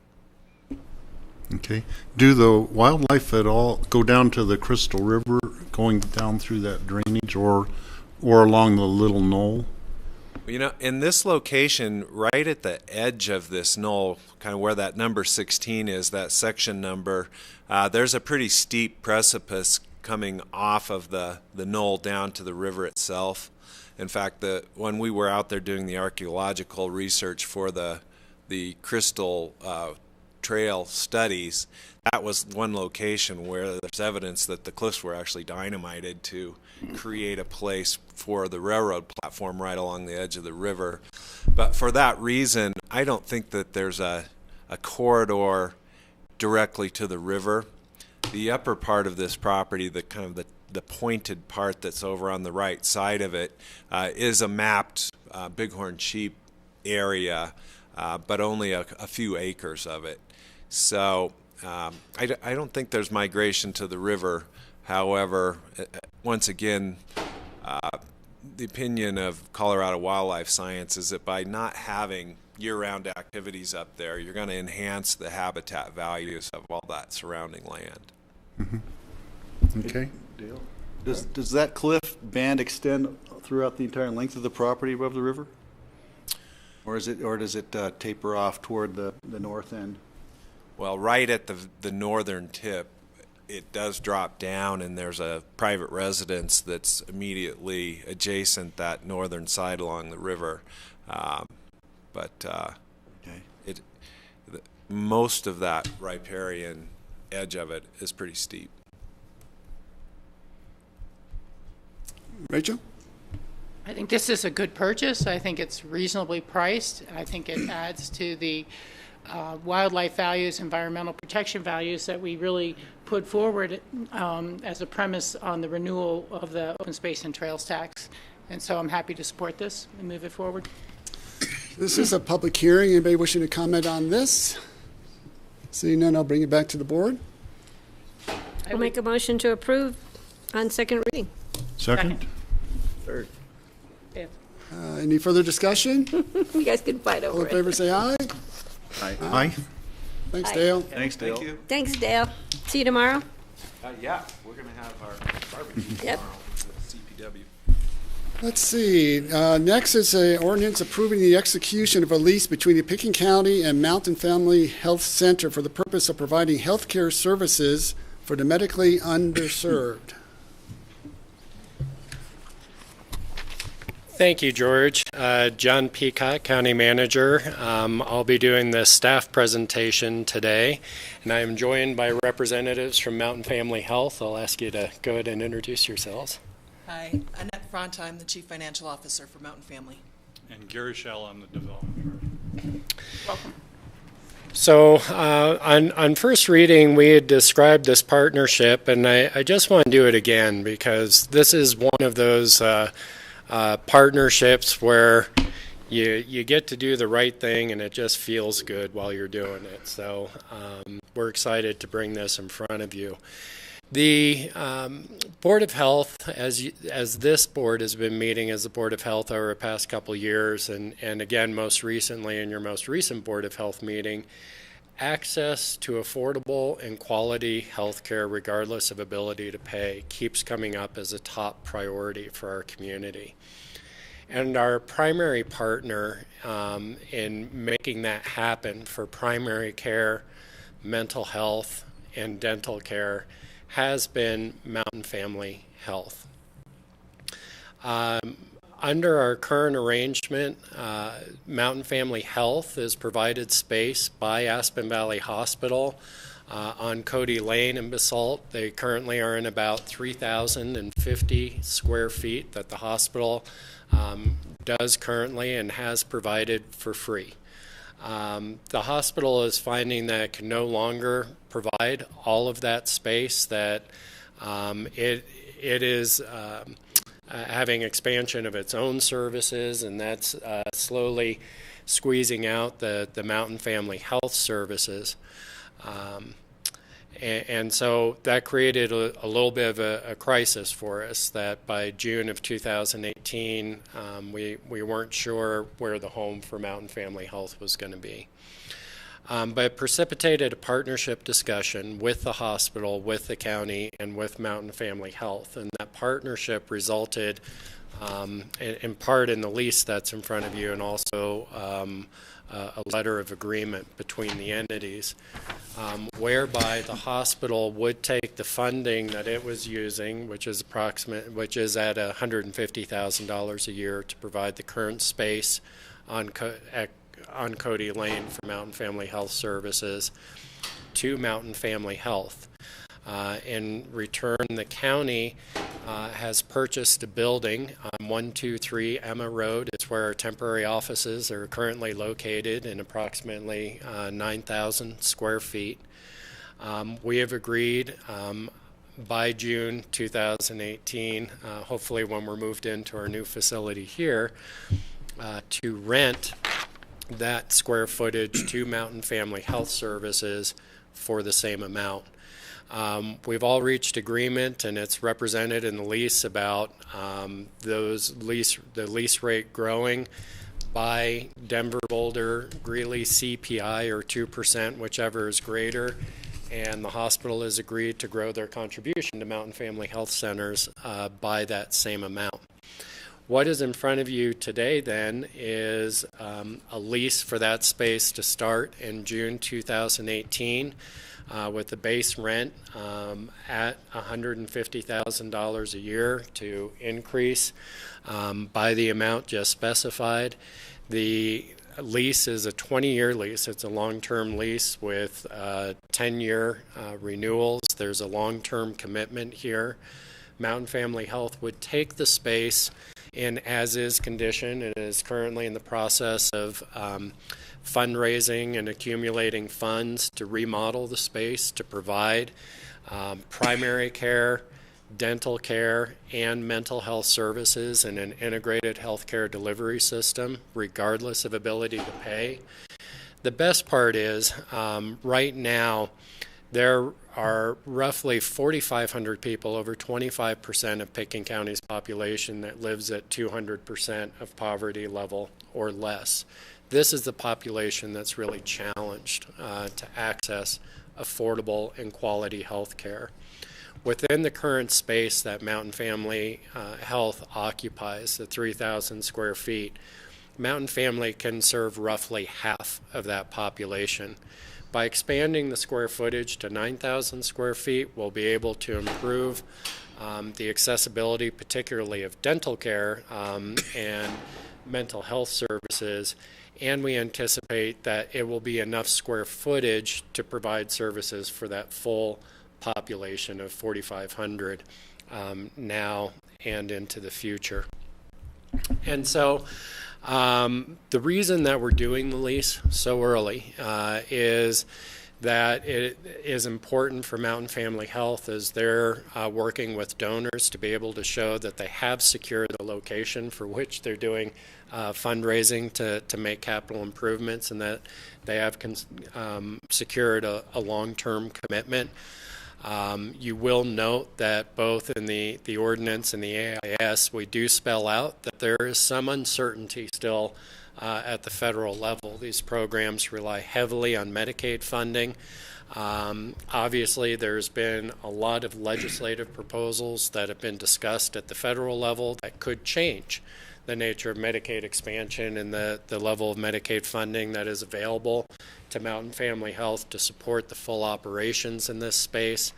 Okay. Do the wildlife at all go down to the Crystal River, going down through that drainage, or along the little knoll?
You know, in this location, right at the edge of this knoll, kind of where that number 16 is, that section number, there's a pretty steep precipice coming off of the knoll down to the river itself. In fact, when we were out there doing the archaeological research for the Crystal Trail studies, that was one location where there's evidence that the cliffs were actually dynamited to create a place for the railroad platform right along the edge of the river. But for that reason, I don't think that there's a corridor directly to the river. The upper part of this property, the kind of the pointed part that's over on the right side of it, is a mapped bighorn sheep area, but only a few acres of it. So I don't think there's migration to the river. However, once again, the opinion of Colorado Wildlife Science is that by not having year-round activities up there, you're going to enhance the habitat values of all that surrounding land.
Mm-hmm. Okay.
Dale, does that cliff band extend throughout the entire length of the property above the river, or does it taper off toward the north end?
Well, right at the northern tip, it does drop down, and there's a private residence that's immediately adjacent that northern side along the river. Most of that riparian edge of it is pretty steep.
Rachel?
I think this is a good purchase. I think it's reasonably priced. I think it adds to the wildlife values, environmental protection values that we really put forward as a premise on the renewal of the open space and trails tax. And so I'm happy to support this and move it forward.
This is a public hearing. Anybody wishing to comment on this? Seeing none, I'll bring it back to the board.
I'll make a motion to approve on second reading.
Second?
Third.
Fifth.
Any further discussion?
You guys can fight
All
over
in
it.
favor, say aye.
Aye.
Aye.
Thanks,
Aye.
Dale.
Thanks, Dale.
Thank you.
Thanks, Dale. See you tomorrow.
Yeah, we're going to have our barbecue
Yep.
tomorrow with CPW.
Let's see. Next is an ordinance approving the execution of a lease between the Pickens County and Mountain Family Health Center for the purpose of providing health care services for the medically underserved.
Thank you, George. John Peacock, County Manager. I'll be doing the staff presentation today, and I am joined by representatives from Mountain Family Health. I'll ask you to go ahead and introduce yourselves.
Hi, Annette Front. I'm the Chief Financial Officer for Mountain Family.
And Gary Schell, I'm the Development Director.
Welcome.
So on first reading, we had described this partnership, and I just want to do it again because this is one of those partnerships where you get to do the right thing and it just feels good while you're doing it. So we're excited to bring this in front of you. The Board of Health, as this board has been meeting as the Board of Health over the past couple of years, and again most recently in your most recent Board of Health meeting, access to affordable and quality health care regardless of ability to pay keeps coming up as a top priority for our community. And our primary partner in making that happen for primary care, mental health, and dental care has been Mountain Family Health. Under our current arrangement, Mountain Family Health is provided space by Aspen Valley Hospital on Cody Lane in Basalt. They currently are in about 3,050 square feet that the hospital does currently and has provided for free. The hospital is finding that it can no longer provide all of that space, that it is having expansion of its own services, and that's slowly squeezing out the Mountain Family Health Services. And so that created a little bit of a crisis for us, that by June of 2018, we weren't sure where the home for Mountain Family Health was going to be. But it precipitated a partnership discussion with the hospital, with the county, and with Mountain Family Health. And that partnership resulted in part in the lease that's in front of you, and also a letter of agreement between the entities, whereby the hospital would take the funding that it was using, which is at $150,000 a year to provide the current space on Cody Lane for Mountain Family Health Services, to Mountain Family Health. In return, the county has purchased a building on 123 Emma Road. It's where our temporary offices are currently located, in approximately 9,000 square feet. We have agreed by June 2018, hopefully when we're moved into our new facility here, to rent that square footage to Mountain Family Health Services for the same amount. We've all reached agreement, and it's represented in the lease, about the lease rate growing by Denver, Boulder, Greeley CPI, or 2%, whichever is greater, and the hospital has agreed to grow their contribution to Mountain Family Health Centers by that same amount. What is in front of you today, then, is a lease for that space to start in June 2018 with the base rent at $150,000 a year, to increase by the amount just specified. The lease is a 20-year lease. It's a long-term lease with 10-year renewals. There's a long-term commitment here. Mountain Family Health would take the space in as-is condition, and is currently in the process of fundraising and accumulating funds to remodel the space to provide primary care, dental care, and mental health services in an integrated healthcare delivery system, regardless of ability to pay. The best part is, right now, there are roughly 4,500 people, over 25% of Pickens County's population, that lives at 200% of poverty level or less. This is the population that's really challenged to access affordable and quality health care. Within the current space that Mountain Family Health occupies, the 3,000 square feet, Mountain Family can serve roughly half of that population. By expanding the square footage to 9,000 square feet, we'll be able to improve the accessibility, particularly of dental care and mental health services, and we anticipate that it will be enough square footage to provide services for that full population of 4,500 now and into the future. And so the reason that we're doing the lease so early is that it is important for Mountain Family Health, as they're working with donors, to be able to show that they have secured the location for which they're doing fundraising to make capital improvements, and that they have secured a long-term commitment. You will note that both in the ordinance and the AIS, we do spell out that there is some uncertainty still at the federal level. These programs rely heavily on Medicaid funding. Obviously, there's been a lot of legislative proposals that have been discussed at the federal level that could change the nature of Medicaid expansion and the level of Medicaid funding that is available to Mountain Family Health to support the full operations in this space.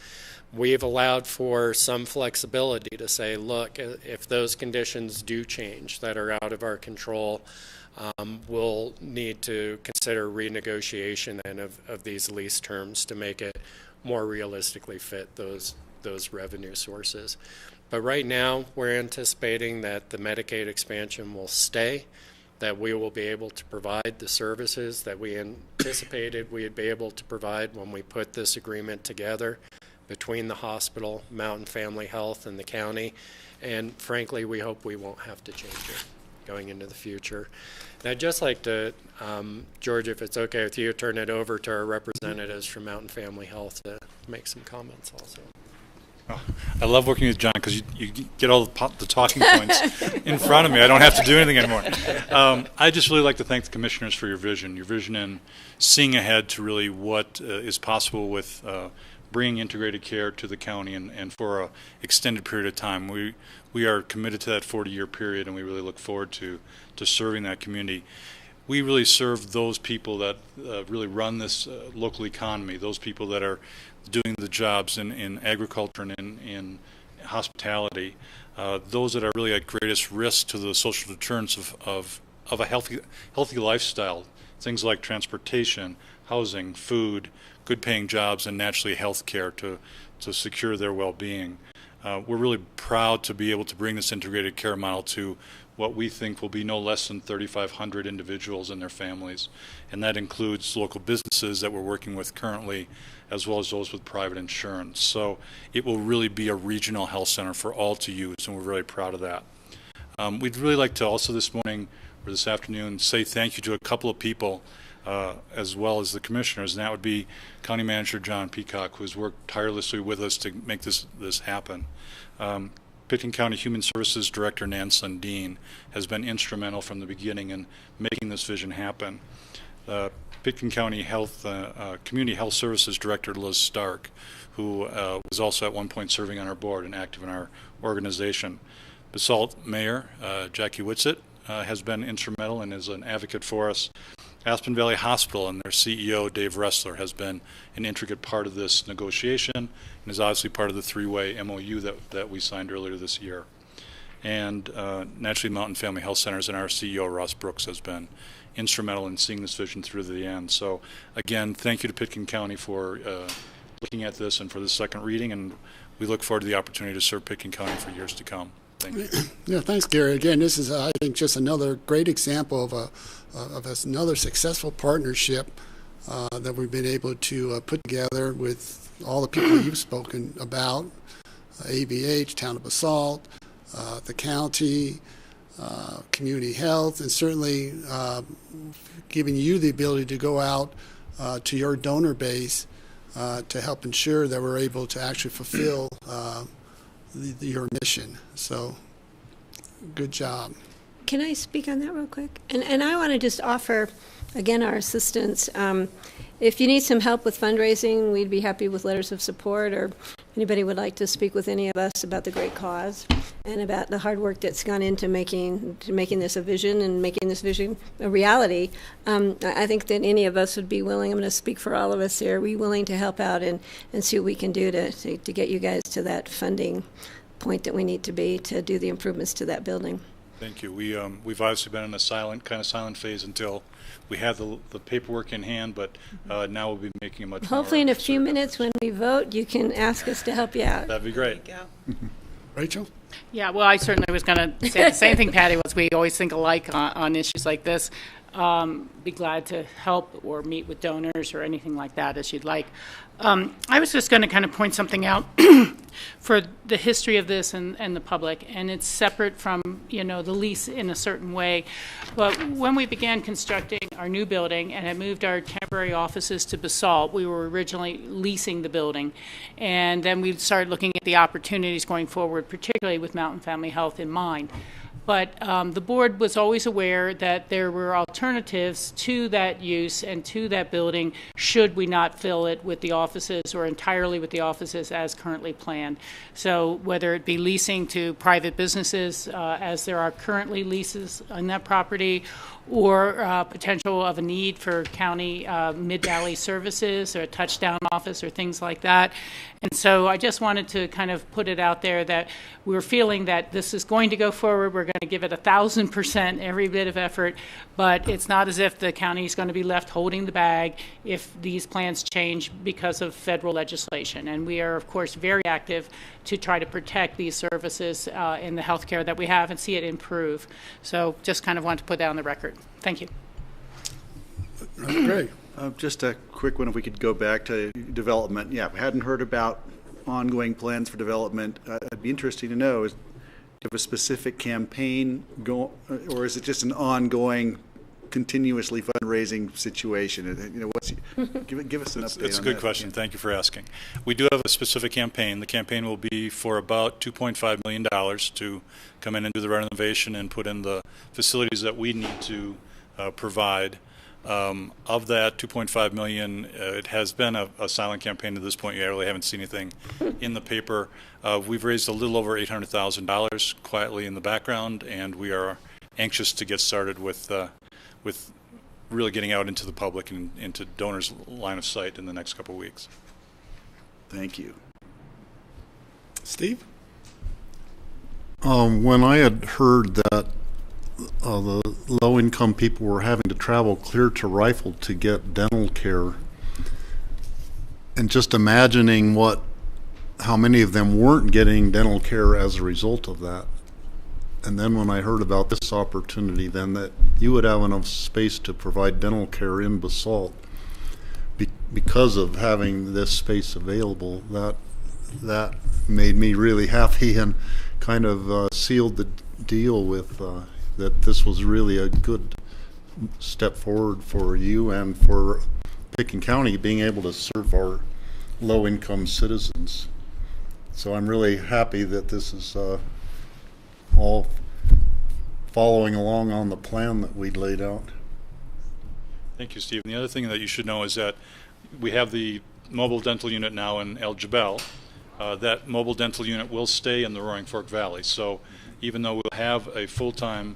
We've allowed for some flexibility to say, look, if those conditions do change that are out of our control, we'll need to consider renegotiation then of these lease terms to make it more realistically fit those revenue sources. But right now, we're anticipating that the Medicaid expansion will stay that we will be able to provide the services that we anticipated we'd be able to provide when we put this agreement together between the hospital, Mountain Family Health, and the county. And frankly, we hope we won't have to change it going into the future. And I'd just like to, George, if it's okay with you, turn it over to our representatives from Mountain Family Health to make some comments also.
Oh, I love working with John because you get all the talking points in front of me. I don't have to do anything anymore. I just really like to thank the commissioners for your vision in seeing ahead to really what is possible with bringing integrated care to the county and for an extended period of time. We are committed to that 40-year period, and we really look forward to serving that community. We really serve those people that really run this local economy, those people that are doing the jobs in agriculture and in hospitality, those that are really at greatest risk to the social deterrence of a healthy lifestyle, things like transportation, housing, food, good paying jobs, and naturally health care to secure their well-being. We're really proud to be able to bring this integrated care model to what we think will be no less than 3,500 individuals and their families. And that includes local businesses that we're working with currently, as well as those with private insurance. So it will really be a regional health center for all to use, and we're really proud of that. We'd really like to also this morning or this afternoon say thank you to a couple of people as well as the commissioners, and that would be County Manager John Peacock, who has worked tirelessly with us to make this happen. Pitkin County Human Services Director Nan Sundin has been instrumental from the beginning in making this vision happen. Pitkin County Community Health Services Director Liz Stark, who was also at one point serving on our board and active in our organization. Basalt Mayor Jackie Whitsitt has been instrumental and is an advocate for us. Aspen Valley Hospital and their CEO, Dave Ressler, has been an intricate part of this negotiation and is obviously part of the three-way MOU that we signed earlier this year. And naturally, Mountain Family Health Centers and our CEO, Ross Brooks, has been instrumental in seeing this vision through to the end. So again, thank you to Pitkin County for looking at this and for the second reading, and we look forward to the opportunity to serve Pitkin County for years to come. Thank you.
Yeah, thanks, Gary. Again, this is, I think, just another great example of another successful partnership that we've been able to put together with all the people you've spoken about, AVH, Town of Basalt, the county, community health, and certainly giving you the ability to go out to your donor base to help ensure that we're able to actually fulfill your mission. So, good job.
Can I speak on that real quick? And I want to just offer, again, our assistance. If you need some help with fundraising, we'd be happy with letters of support, or anybody would like to speak with any of us about the great cause and about the hard work that's gone into making this a vision and making this vision a reality. I think that any of us would be willing, I'm going to speak for all of us here, we're willing to help out and see what we can do to get you guys to that funding point that we need to be to do the improvements to that building.
Thank you. We've obviously been in a silent phase until we have the paperwork in hand, but now we'll be making a much
hopefully in a few minutes when we vote, you can ask us to help you out.
That'd be great.
Rachel?
Yeah, well, I certainly was going to say the same thing, Patty, was we always think alike on issues like this. Be glad to help or meet with donors or anything like that as you'd like. I was just going to kind of point something out for the history of this and the public, and it's separate from, the lease in a certain way. But when we began constructing our new building and had moved our temporary offices to Basalt, we were originally leasing the building. And then we started looking at the opportunities going forward, particularly with Mountain Family Health in mind. But the board was always aware that there were alternatives to that use and to that building should we not fill it with the offices or entirely with the offices as currently planned. So whether it be leasing to private businesses, as there are currently leases on that property, or potential of a need for county mid-valley services or a touchdown office or things like that. And so I just wanted to kind of put it out there that we're feeling that this is going to go forward. We're going to give it 1,000%, every bit of effort, but it's not as if the county is going to be left holding the bag if these plans change because of federal legislation. And we are, of course, very active to try to protect these services in the health care that we have and see it improve. So just kind of wanted to put that on the record. effort. Thank you.
Great.
Just a quick one, if we could go back to development. Yeah, we hadn't heard about ongoing plans for development. I'd be interested to know, is, do you have a specific campaign or is it just an ongoing, continuously fundraising situation? Give us an update.
It's a good question.
Yeah.
Thank you for asking. We do have a specific campaign. The campaign will be for about $2.5 million to come in and do the renovation and put in the facilities that we need to provide. Of that $2.5 million, it has been a silent campaign to this point. You really haven't seen anything in the paper. We've raised a little over $800,000 quietly in the background, and we are anxious to get started with really getting out into the public and into donors' line of sight in the next couple of weeks.
Thank you.
Steve?
When I had heard that the low-income people were having to travel clear to Rifle to get dental care, and just imagining how many of them weren't getting dental care as a result of that. And then when I heard about this opportunity, then that you would have enough space to provide dental care in Basalt because of having this space available, that made me really happy and kind of sealed the deal with that this was really a good step forward for you and for Pickens County being able to serve our low-income citizens. So I'm really happy that this is all following along on the plan that we laid out.
Thank you, Steve. And the other thing that you should know is that we have the mobile dental unit now in El Jebel. That mobile dental unit will stay in the Roaring Fork Valley. So even though we'll have a full-time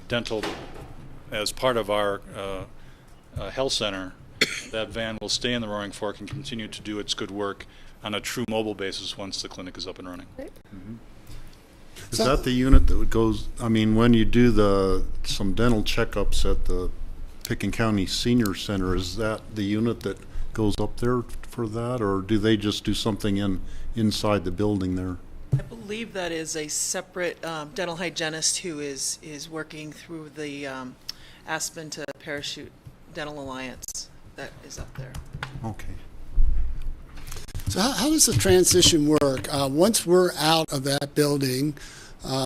dental as part of our health center, that van will stay in the Roaring Fork and continue to do its good work on a true mobile basis once the clinic is up and running.
Mm-hmm. Is that the unit that goes, I mean, when you do some dental checkups at the Pickens County Senior Center, is that the unit that goes up there for that, or do they just do something inside the building there?
I believe that is a separate dental hygienist who is working through the Aspen to Parachute Dental Alliance that is up there.
Okay.
So how does the transition work? Once we're out of that building,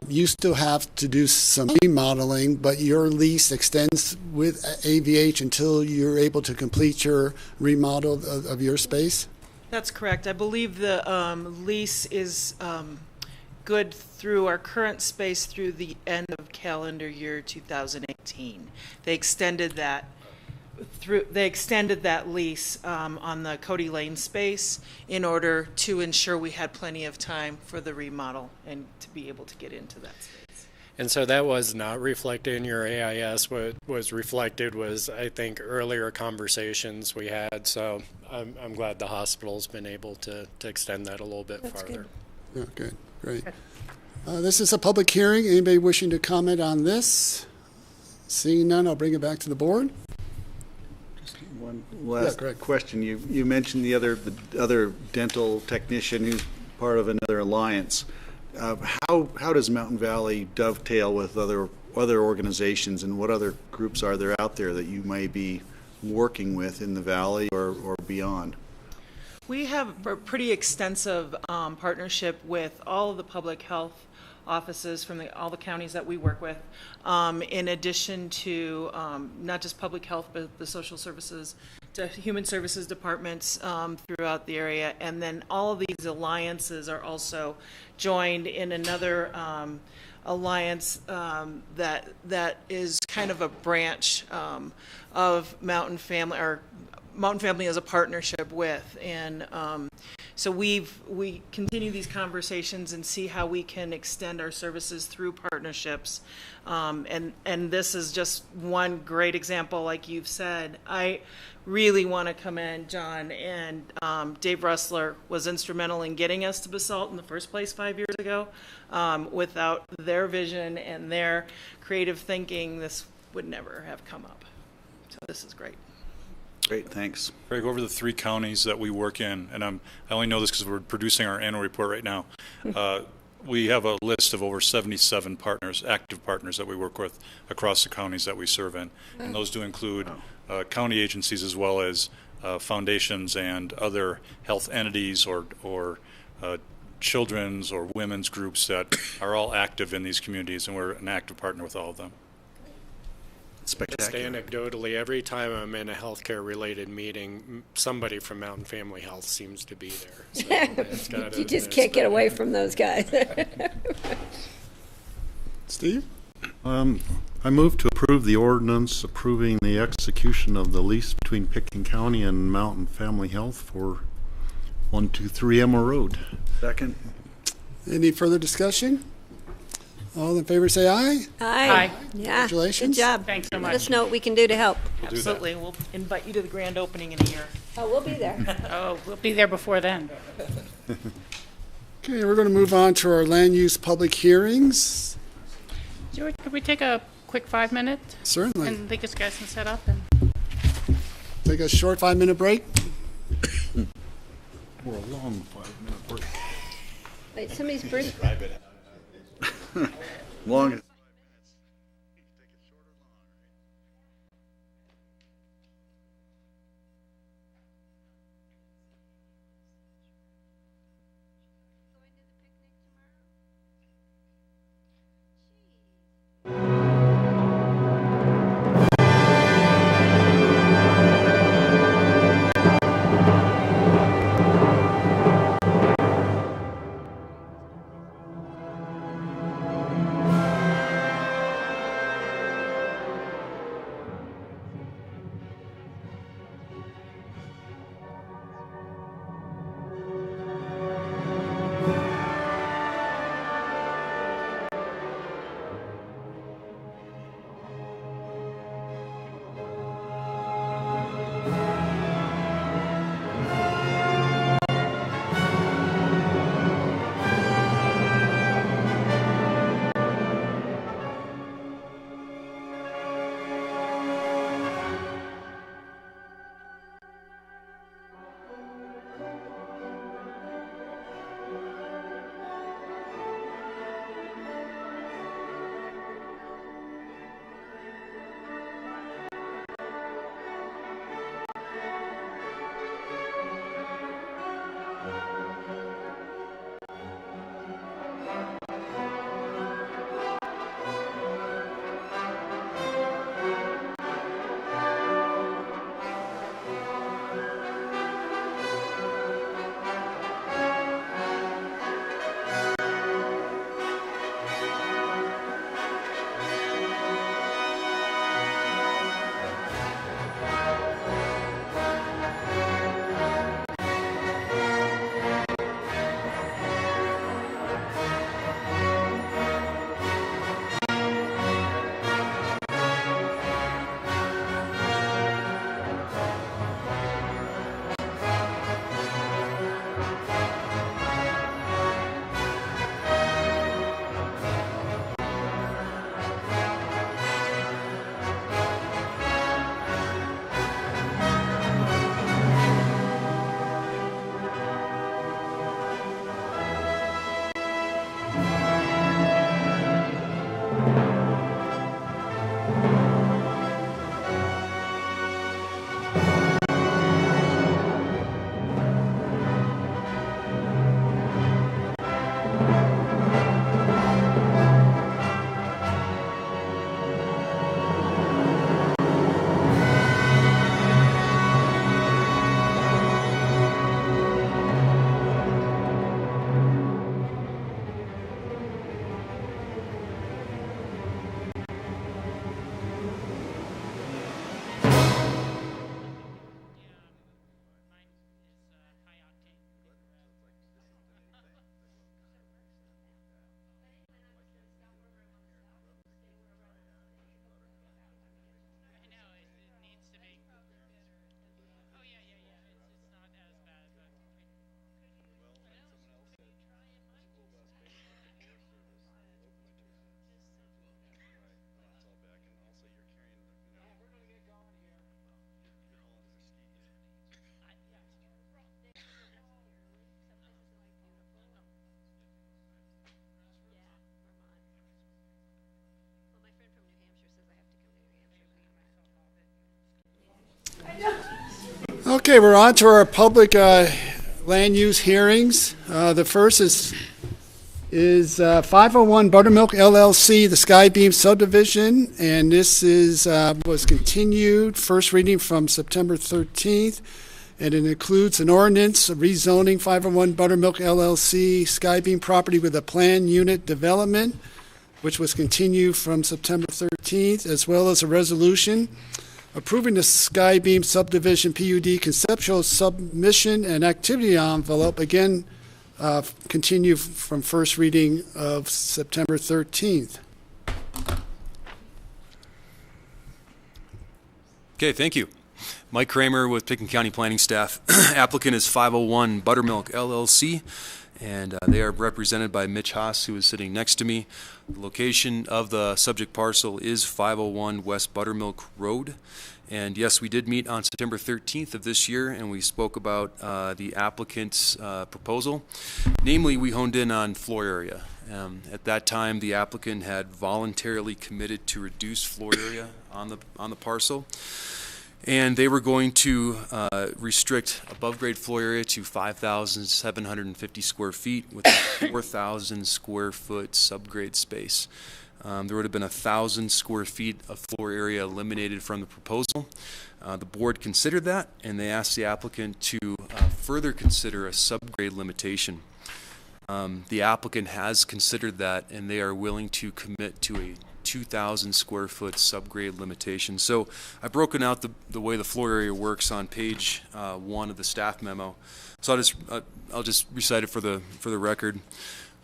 you still have to do some remodeling, but your lease extends with AVH until you're able to complete your remodel of your space?
That's correct. I believe the lease is good through our current space through the end of calendar year 2018. They extended that lease on the Cody Lane space in order to ensure we had plenty of time for the remodel and to be able to get into that space.
And so that was not reflected in your AIS. What was reflected was, I think, earlier conversations we had. So I'm glad the hospital's been able to extend that a little bit farther.
Good. Yeah, good. Great. This is a public hearing. Anybody wishing to comment on this? Seeing none, I'll bring it back to the board.
One last question. You mentioned the other dental technician who's part of another alliance. How does Mountain Valley dovetail with other organizations, and what other groups are there out there that you may be working with in the valley or beyond?
We have a pretty extensive partnership with all of the public health offices from all the counties that we work with, in addition to not just public health, but the social services, human services departments throughout the area. And then all of these alliances are also joined in another alliance that is kind of a branch of Mountain Family, or Mountain Family as a partnership with. And so we continue these conversations and see how we can extend our services through partnerships. And this is just one great example, like you've said. I really want to commend John and Dave Russler was instrumental in getting us to Basalt in the first place 5 years ago. Without their vision and their creative thinking, this would never have come up. So this is great.
Great, thanks.
Greg, over the 3 counties that we work in, and I only know this because we're producing our annual report right now. we have a list of over 77 partners, active partners that we work with across the counties that we serve in. And those do include county agencies as well as foundations and other health entities or children's or women's groups that are all active in these communities, and we're an active partner with all of them.
Just anecdotally, every time I'm in a healthcare related meeting, somebody from Mountain Family Health seems to be there. So
You just can't get away from those guys.
Steve?
I move to approve the ordinance approving the execution of the lease between Pickens County and Mountain Family Health for 123 Emma Road.
Second.
Any further discussion? All in favor say aye.
Aye. Yeah.
Congratulations.
Good job.
Thanks so
Let
much.
us know what we can do to help.
Absolutely. We'll invite you to the grand opening in a year.
Oh, we'll be there.
Oh, we'll be there before then.
Okay, we're going to move on to our land use public hearings.
George, could we take a quick 5 minutes?
Certainly.
And think this guys can set up and.
Take a short 5-minute break.
Or a long 5-minute break.
Wait, somebody's birthday.
Long as
Okay, we're on to our public land use hearings. The first is 501 Buttermilk LLC, the Skybeam subdivision, and this was continued, first reading from September 13th, and it includes an ordinance rezoning 501 Buttermilk LLC Skybeam property with a planned unit development, which was continued from September 13th, as well as a resolution approving the Skybeam subdivision PUD conceptual submission and activity envelope, again, continue from first reading of September 13th.
Okay, thank you. Mike Kramer with Pickens County Planning Staff. Applicant is 501 Buttermilk LLC, and they are represented by Mitch Haas, who is sitting next to me. The location of the subject parcel is 501 West Buttermilk Road. And yes, we did meet on September 13th of this year, and we spoke about the applicant's proposal. Namely, we honed in on floor area. At that time, the applicant had voluntarily committed to reduce floor area on the parcel, and they were going to restrict above-grade floor area to 5,750 square feet with a 4,000 square foot subgrade space. There would have been 1,000 square feet of floor area eliminated from the proposal. The board considered that, and they asked the applicant to further consider a subgrade limitation. The applicant has considered that, and they are willing to commit to a 2,000 square foot subgrade limitation. So I've broken out the way the floor area works on page 1 of the staff memo. So I'll just recite it for the record.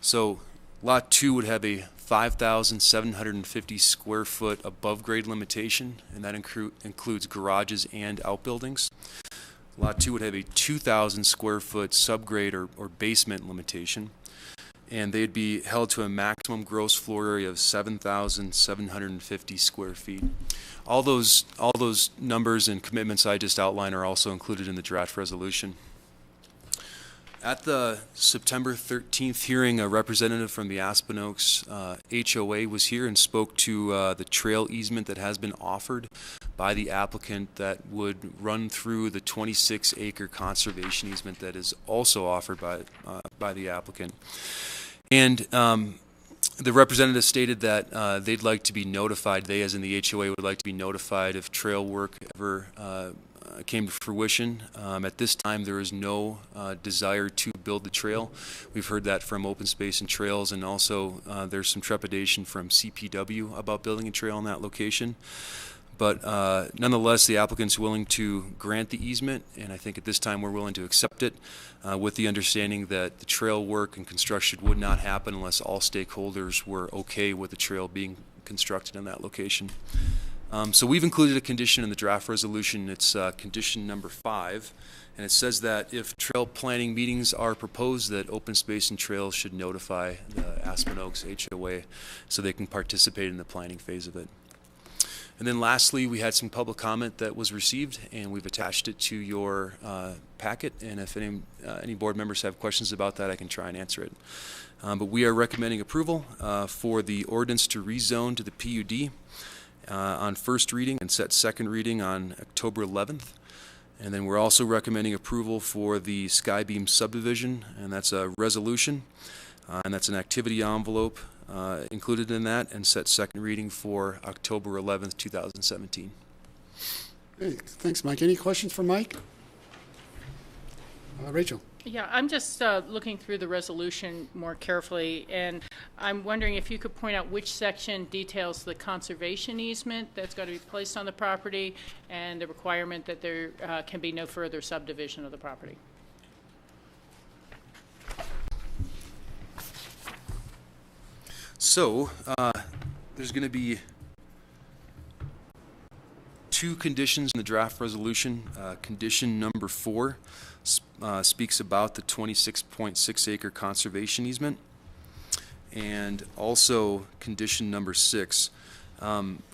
So Lot 2 would have a 5,750 square foot above grade limitation, and that includes garages and outbuildings. Lot 2 would have a 2,000 square foot subgrade or basement limitation, and they'd be held to a maximum gross floor area of 7,750 square feet. All those numbers and commitments I just outlined are also included in the draft resolution. At the September 13th hearing, a representative from the Aspen Oaks HOA was here and spoke to the trail easement that has been offered by the applicant that would run through the 26-acre conservation easement that is also offered by the applicant. And the representative stated that they'd like to be notified, they as in the HOA would like to be notified if trail work ever came to fruition. At this time, there is no desire to build the trail. We've heard that from Open Space and Trails, and also there's some trepidation from CPW about building a trail in that location. But nonetheless, the applicant's willing to grant the easement, and I think at this time we're willing to accept it with the understanding that the trail work and construction would not happen unless all stakeholders were okay with the trail being constructed in that location. So we've included a condition in the draft resolution. It's condition number 5, and it says that if trail planning meetings are proposed, that Open Space and Trails should notify the Aspen Oaks HOA so they can participate in the planning phase of it. And then lastly, we had some public comment that was received, and we've attached it to your packet, and if any board members have questions about that, I can try and answer it. But we are recommending approval for the ordinance to rezone to the PUD on first reading and set second reading on October 11th. And then we're also recommending approval for the Skybeam subdivision, and that's a resolution, and that's an activity envelope included in that, and set second reading for October 11th, 2017.
Hey, thanks, Mike. Any questions for Mike? Rachel.
Yeah, I'm just looking through the resolution more carefully, and I'm wondering if you could point out which section details the conservation easement that's got to be placed on the property and the requirement that there can be no further subdivision of the property.
So there's going to be 2 conditions in the draft resolution. Condition number 4 speaks about the 26.6 acre conservation easement, and also condition number 6.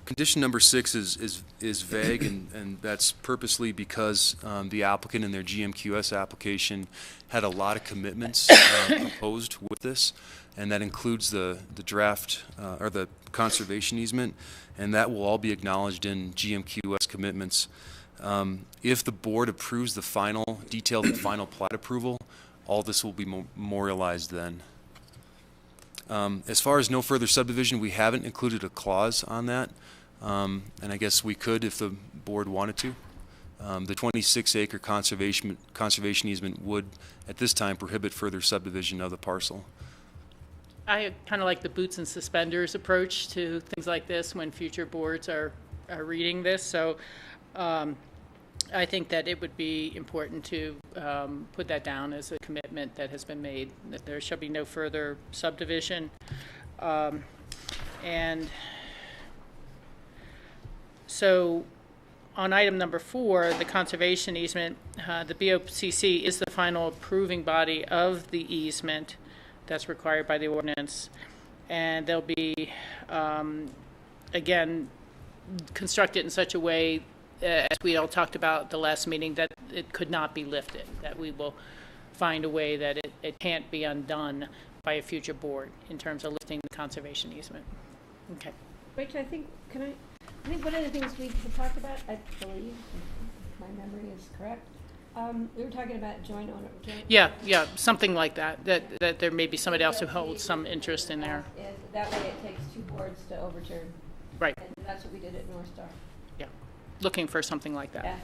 Condition number 6 is vague, and that's purposely because the applicant in their GMQS application had a lot of commitments proposed with this, and that includes the draft or the conservation easement, and that will all be acknowledged in GMQS commitments. If the board approves the final, detailed final plat approval, all this will be memorialized then. As far as no further subdivision, we haven't included a clause on that, and I guess we could if the board wanted to. The 26-acre conservation easement would, at this time, prohibit further subdivision of the parcel.
I kind of like the boots and suspenders approach to things like this when future boards are reading this. So I think that it would be important to put that down as a commitment that has been made, that there shall be no further subdivision. And so on item number 4, the conservation easement, the BOCC is the final approving body of the easement that's required by the ordinance. And they'll be, again, constructed in such a way, as we all talked about at the last meeting, that it could not be lifted, that we will find a way that it can't be undone by a future board in terms of lifting the conservation easement. Okay.
Rachel, I think one of the things we had talked about, I believe, if my memory is correct, we were talking about joint owner.
Yeah, something like that, that there may be somebody else who holds some interest in there.
And that way it takes 2 boards to overturn.
Right.
And that's what we did at North Star.
Yeah, looking for something like that.
Yeah,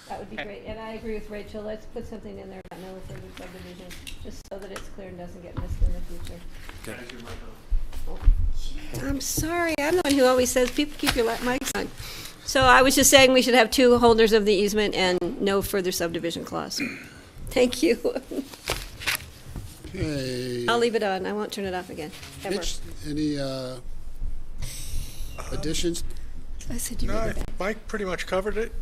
that would be great. And I agree with Rachel. Let's put something in there about no further subdivision, just so that it's clear and doesn't get missed in the future.
Okay.
Oh, I'm sorry. I'm the one who always says, people keep your mics on. So I was just saying we should have 2 holders of the easement and no further subdivision clause. Thank you.
Okay.
I'll leave it on. I won't turn it off again. Ever.
Mitch, any additions?
I said you
No, Mike pretty much covered it.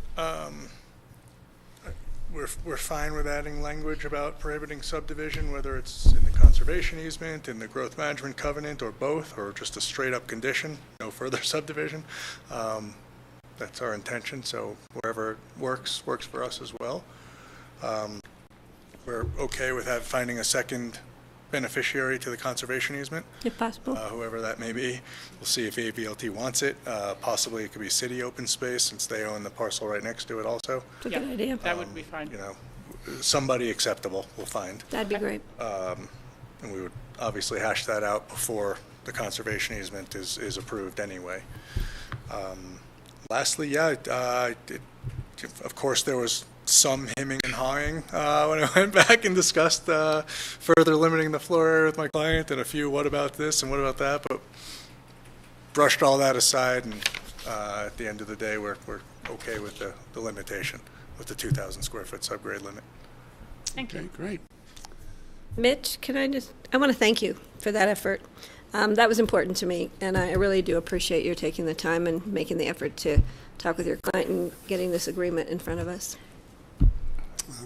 We're fine with adding language about prohibiting subdivision, whether it's in the conservation easement, in the growth management covenant, or both, or just a straight up condition, no further subdivision. That's our intention, so wherever it works for us as well. We're okay with finding a second beneficiary to the conservation easement.
If possible.
Whoever that may be. We'll see if ABLT wants it. Possibly it could be city open space since they own the parcel right next to it also.
That's a good idea.
That would be fine.
You know, somebody acceptable we'll find.
That'd be great.
And we would obviously hash that out before the conservation easement is approved anyway. Lastly, of course there was some hemming and hawing when I went back and discussed further limiting the floor area with my client, and a few what about this and what about that, but brushed all that aside, and at the end of the day we're okay with the limitation, with the 2,000 square foot subgrade limit.
Thank you.
Okay, great.
Mitch, I want to thank you for that effort. That was important to me, and I really do appreciate your taking the time and making the effort to talk with your client and getting this agreement in front of us.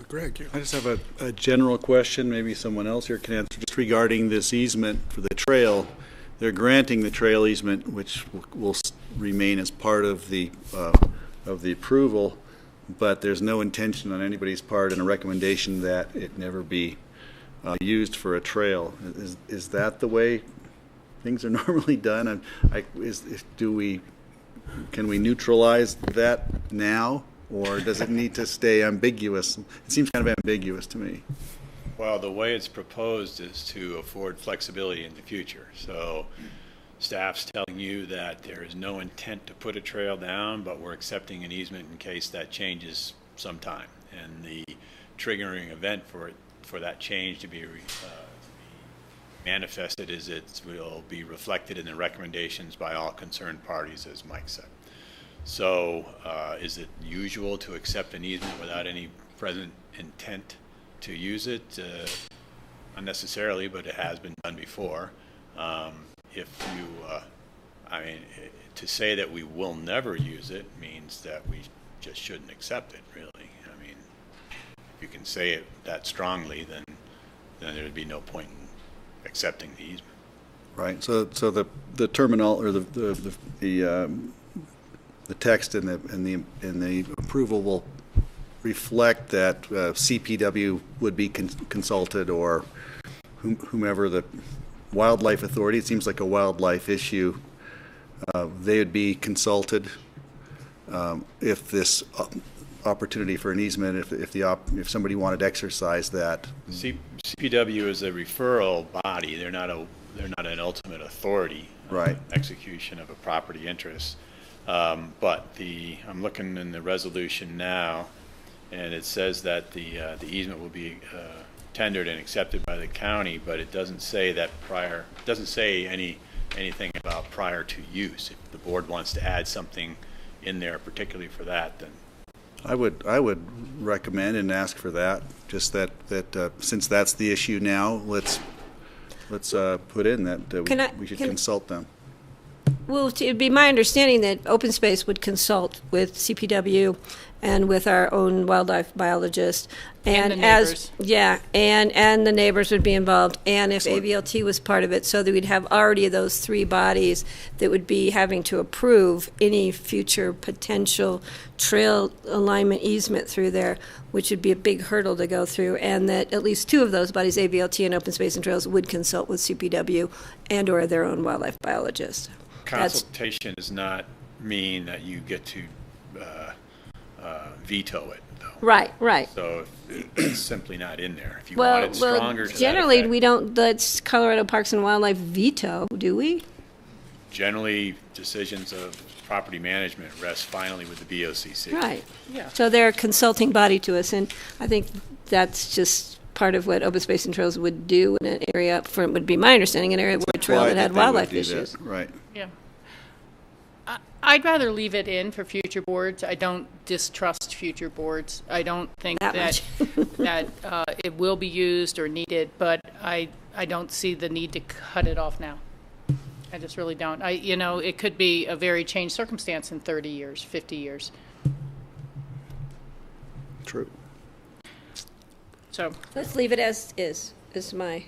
Greg.
I just have a general question, maybe someone else here can answer, just regarding this easement for the trail. They're granting the trail easement, which will remain as part of the approval, but there's no intention on anybody's part and a recommendation that it never be used for a trail. Is that the way things are normally done? Can we neutralize that now? Or does it need to stay ambiguous? It seems kind of ambiguous to me.
Well, the way it's proposed is to afford flexibility in the future. So staff's telling you that there is no intent to put a trail down, but we're accepting an easement in case that changes sometime. And the triggering event for that change to be manifested is it will be reflected in the recommendations by all concerned parties, as Mike said. So is it usual to accept an easement without any present intent to use it? Not necessarily, but it has been done before. To say that we will never use it means that we just shouldn't accept it, really. I mean, if you can say it that strongly, then there'd be no point in accepting the easement.
Right. So the terminal or the text and the approval will reflect that CPW would be consulted, or whomever the wildlife authority. It seems like a wildlife issue they would be consulted if this opportunity for an easement, if somebody wanted to exercise that.
CPW is a referral body. They're not an ultimate authority
right.
on execution of a property interest. But I'm looking in the resolution now, and it says that the easement will be tendered and accepted by the county, but it doesn't say that prior. It doesn't say anything about prior to use. If the board wants to add something in there, particularly for that, then
I would recommend and ask for that. Just that since that's the issue now, let's put in that we should consult them.
Well, it'd be my understanding that Open Space would consult with CPW and with our own wildlife biologist, and
the neighbors.
and the neighbors would be involved, and if AVLT was part of it, so that we'd have already those three bodies that would be having to approve any future potential trail alignment easement through there, which would be a big hurdle to go through, and that at least two of those bodies, AVLT and Open Space and Trails, would consult with CPW and or their own wildlife biologist.
Consultation does not mean that you get to veto it, though.
Right.
So it's simply not in there. If you want it stronger, to
generally
that effect,
we don't let Colorado Parks and Wildlife veto, do we?
generally decisions of property management rest finally with the BOCC.
Right.
Yeah.
So they're a consulting body to us, and I think that's just part of what Open Space and Trails would do in an area, would be my understanding, an area where a trail that had wildlife issues.
Right.
Yeah. I'd rather leave it in for future boards. I don't distrust future boards. I don't think that it will be used or needed, but I don't see the need to cut it off now. I just really don't. It could be a very changed circumstance in 30 years, 50 years.
True.
So
let's leave it as is my.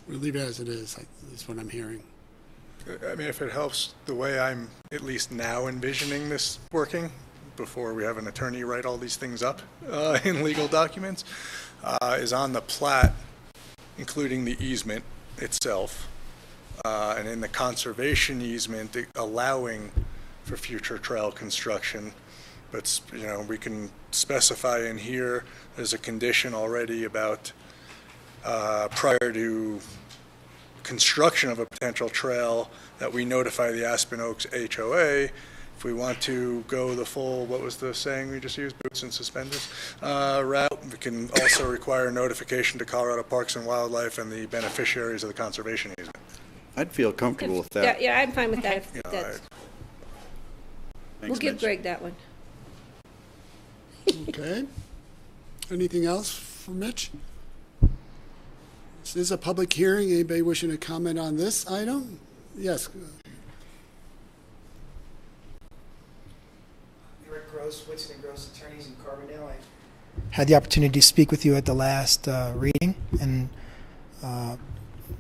We'll leave it as it is what I'm hearing.
I mean, if it helps, the way I'm at least now envisioning this working, before we have an attorney write all these things up in legal documents, is on the plat, including the easement itself, and in the conservation easement, allowing for future trail construction. But, we can specify in here, there's a condition already about prior to construction of a potential trail that we notify the Aspen Oaks HOA. If we want to go the full, what was the saying we just used, boots and suspenders route, we can also require notification to Colorado Parks and Wildlife and the beneficiaries of the conservation easement.
I'd feel comfortable with that.
Yeah, I'm fine with that. We'll
Thanks,
give
Mitch.
Greg that one.
Okay. Anything else for Mitch? This is a public hearing. Anybody wishing to comment on this item? Yes.
Eric Gross, Whitson & Gross Attorneys in Carbondale. I had the opportunity to speak with you at the last reading, and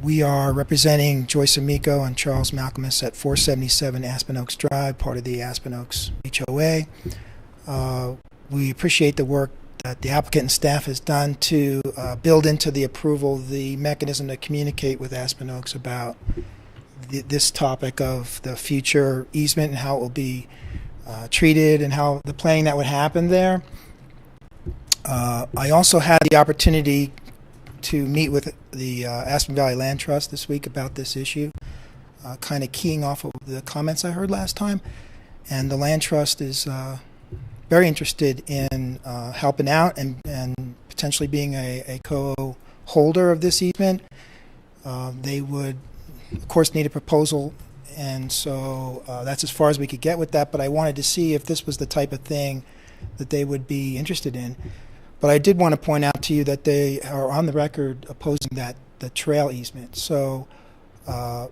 we are representing Joyce Amico and Charles Malcolmus at 477 Aspen Oaks Drive, part of the Aspen Oaks HOA. We appreciate the work that the applicant and staff has done to build into the approval the mechanism to communicate with Aspen Oaks about this topic of the future easement and how it will be treated and how the planning that would happen there. I also had the opportunity to meet with the Aspen Valley Land Trust this week about this issue, kind of keying off of the comments I heard last time. And the Land Trust is very interested in helping out and potentially being a co-holder of this easement. They would, of course, need a proposal, and so that's as far as we could get with that, but I wanted to see if this was the type of thing that they would be interested in. But I did want to point out to you that they are on the record opposing the trail easement. So I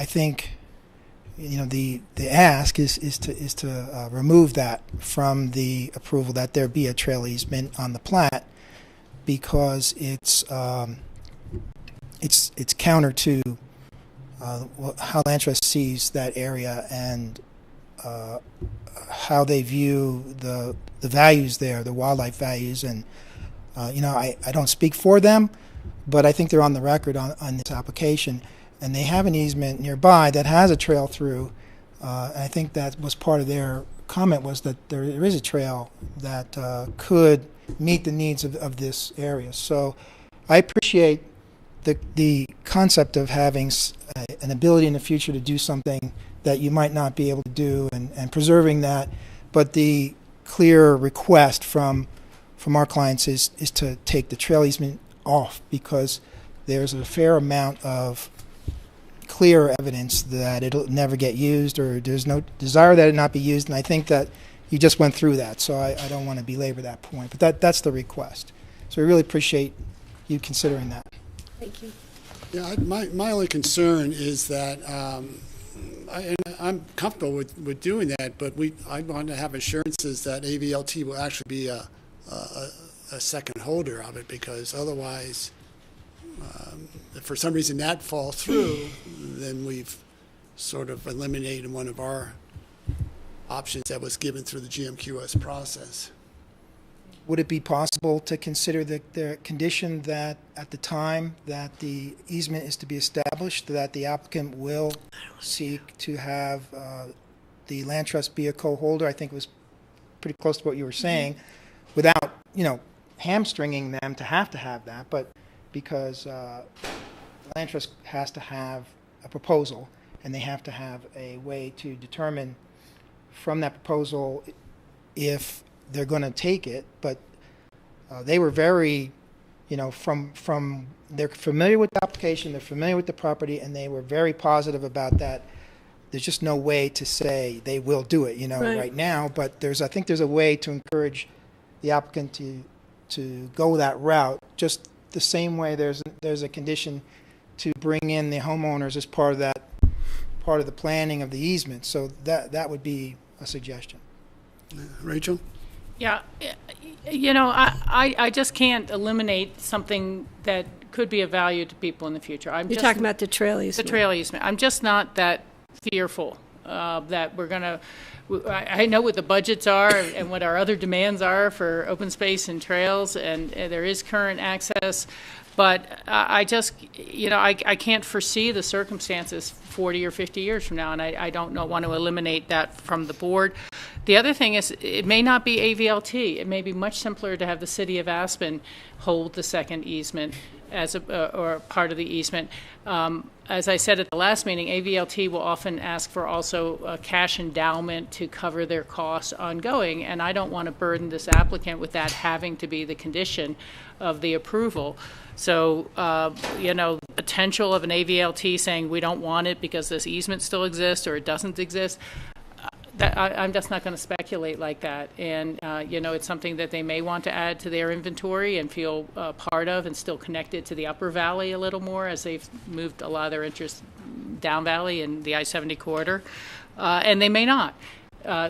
think the ask is to remove that from the approval, that there be a trail easement on the plat, because it's counter to how Land Trust sees that area and how they view the values there, the wildlife values. And I don't speak for them, but I think they're on the record on this application. and they have an easement nearby that has a trail through. And I think that was part of their comment, was that there is a trail that could meet the needs of this area. So I appreciate the concept of having an ability in the future to do something that you might not be able to do, and preserving that. But the clear request from our clients is to take the trail easement off, because there's a fair amount of clear evidence that it'll never get used, or there's no desire that it not be used. And I think that you just went through that, so I don't want to belabor that point. But that's the request. So we really appreciate you considering that.
Thank you.
Yeah, my only concern is that I'm comfortable with doing that, but I want to have assurances that AVLT will actually be a second holder of it, because otherwise, if for some reason that falls through, then we've sort of eliminated one of our options that was given through the GMQS process.
Would it be possible to consider the condition that at the time that the easement is to be established, that the applicant will seek to have the land trust be a co-holder? I think it was pretty close to what you were saying, without, hamstringing them to have that, but because the land trust has to have a proposal, and they have to have a way to determine from that proposal if they're going to take it. But they were very, from they're familiar with the application, they're familiar with the property, and they were very positive about that. There's just no way to say they will do it, right now. But I think there's a way to encourage the applicant to go that route, just the same way there's a condition to bring in the homeowners as part of the planning of the easement. So that would be a suggestion.
Rachel?
Yeah, I just can't eliminate something that could be of value to people in the future.
You're talking about the trail easement.
The trail easement. I'm just not that fearful that we're going to. I know what the budgets are and what our other demands are for open space and trails, and there is current access. But I just, I can't foresee the circumstances 40 or 50 years from now, and I don't want to eliminate that from the board. The other thing is, it may not be AVLT. It may be much simpler to have the city of Aspen hold the second easement as or part of the easement. As I said at the last meeting, AVLT will often ask for also a cash endowment to cover their costs ongoing, and I don't want to burden this applicant with that having to be the condition of the approval. So, potential of an AVLT saying we don't want it because this easement still exists or it doesn't exist, I'm just not going to speculate like that. And, it's something that they may want to add to their inventory and feel part of, and still connected to the upper valley a little more, as they've moved a lot of their interest down valley in the I-70 corridor. And they may not.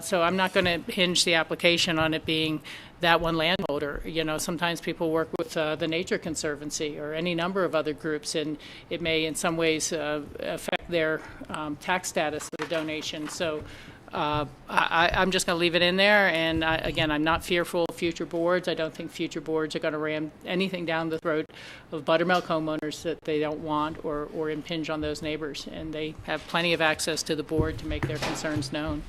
So I'm not going to hinge the application on it being that one landholder. Sometimes people work with the Nature Conservancy or any number of other groups, and it may in some ways affect their tax status of the donation. So I'm just going to leave it in there. And again, I'm not fearful of future boards. I don't think future boards are going to ram anything down the throat of buttermilk homeowners that they don't want, or impinge on those neighbors. And they have plenty of access to the board to make their concerns known.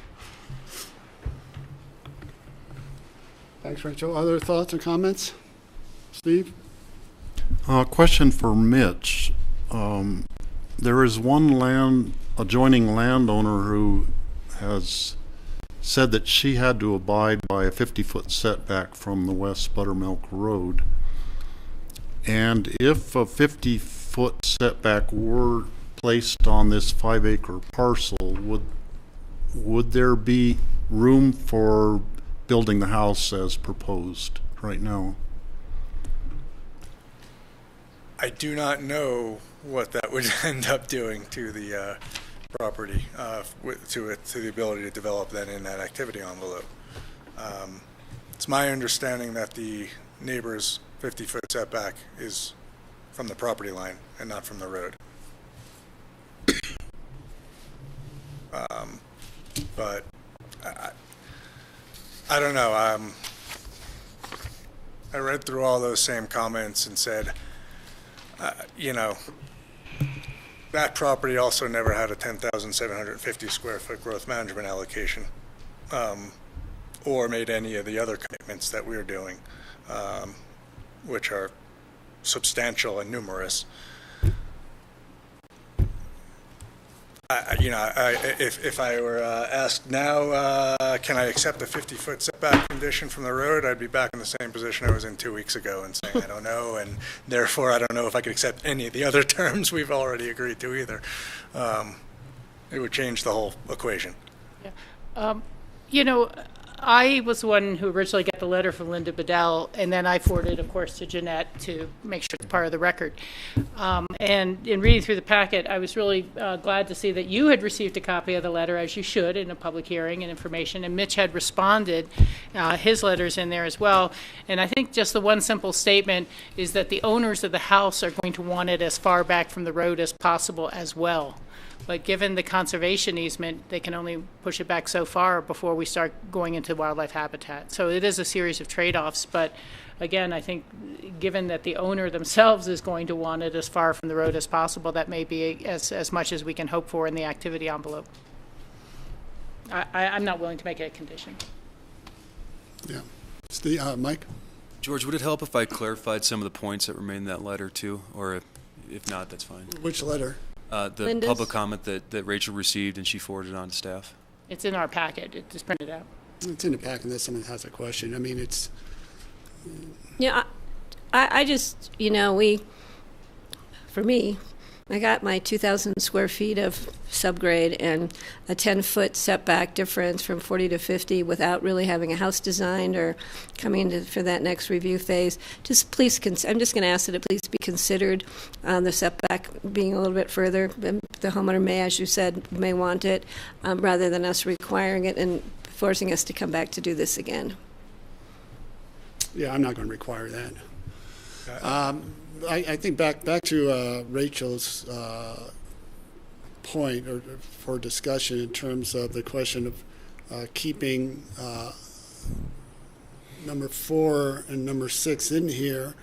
Thanks, Rachel. Other thoughts or comments? Steve?
Question for Mitch. There is one adjoining landowner who has said that she had to abide by a 50-foot setback from the West Buttermilk Road. And if a 50-foot setback were placed on this 5-acre parcel, would there be room for building the house as proposed right now?
I do not know what that would end up doing to the property, to the ability to develop that in that activity envelope. It's my understanding that the neighbor's 50-foot setback is from the property line and not from the road. But I don't know. I read through all those same comments and said, that property also never had a 10,750 square foot growth management allocation, or made any of the other commitments that we're doing, which are substantial and numerous. If I were asked now, can I accept a 50-foot setback condition from the road, I'd be back in the same position I was in 2 weeks ago and saying I don't know, and therefore I don't know if I could accept any of the other terms we've already agreed to either. It would change the whole equation.
Yeah. I was the one who originally got the letter from Linda Bedell, and then I forwarded, of course, to Jeanette to make sure it's part of the record. And in reading through the packet, I was really glad to see that you had received a copy of the letter, as you should, in a public hearing and information, and Mitch had responded. His letter's in there as well. And I think just the one simple statement is that the owners of the house are going to want it as far back from the road as possible as well. But given the conservation easement, they can only push it back so far before we start going into wildlife habitat. So it is a series of trade-offs. But again, I think given that the owner themselves is going to want it as far from the road as possible, that may be as much as we can hope for in the activity envelope. I'm not willing to make it a condition.
Yeah. Mike?
George, would it help if I clarified some of the points that remain in that letter too? Or if not, that's fine.
Which letter?
The
Linda's?
public comment that Rachel received and she forwarded on to staff.
It's in our packet. It's just printed out.
It's in the packet unless someone has a question. I mean, it's...
Yeah, I just, for me, I got my 2,000 square feet of subgrade and a 10-foot setback difference from 40 to 50 without really having a house designed or coming into for that next review phase. Just please, I'm just going to ask that it please be considered on the setback being a little bit further. The homeowner may, as you said, may want it rather than us requiring it and forcing us to come back to do this again.
Yeah, I'm not going to require that. I think back to Rachel's point or for discussion in terms of the question of keeping number 4 and number 6 in here,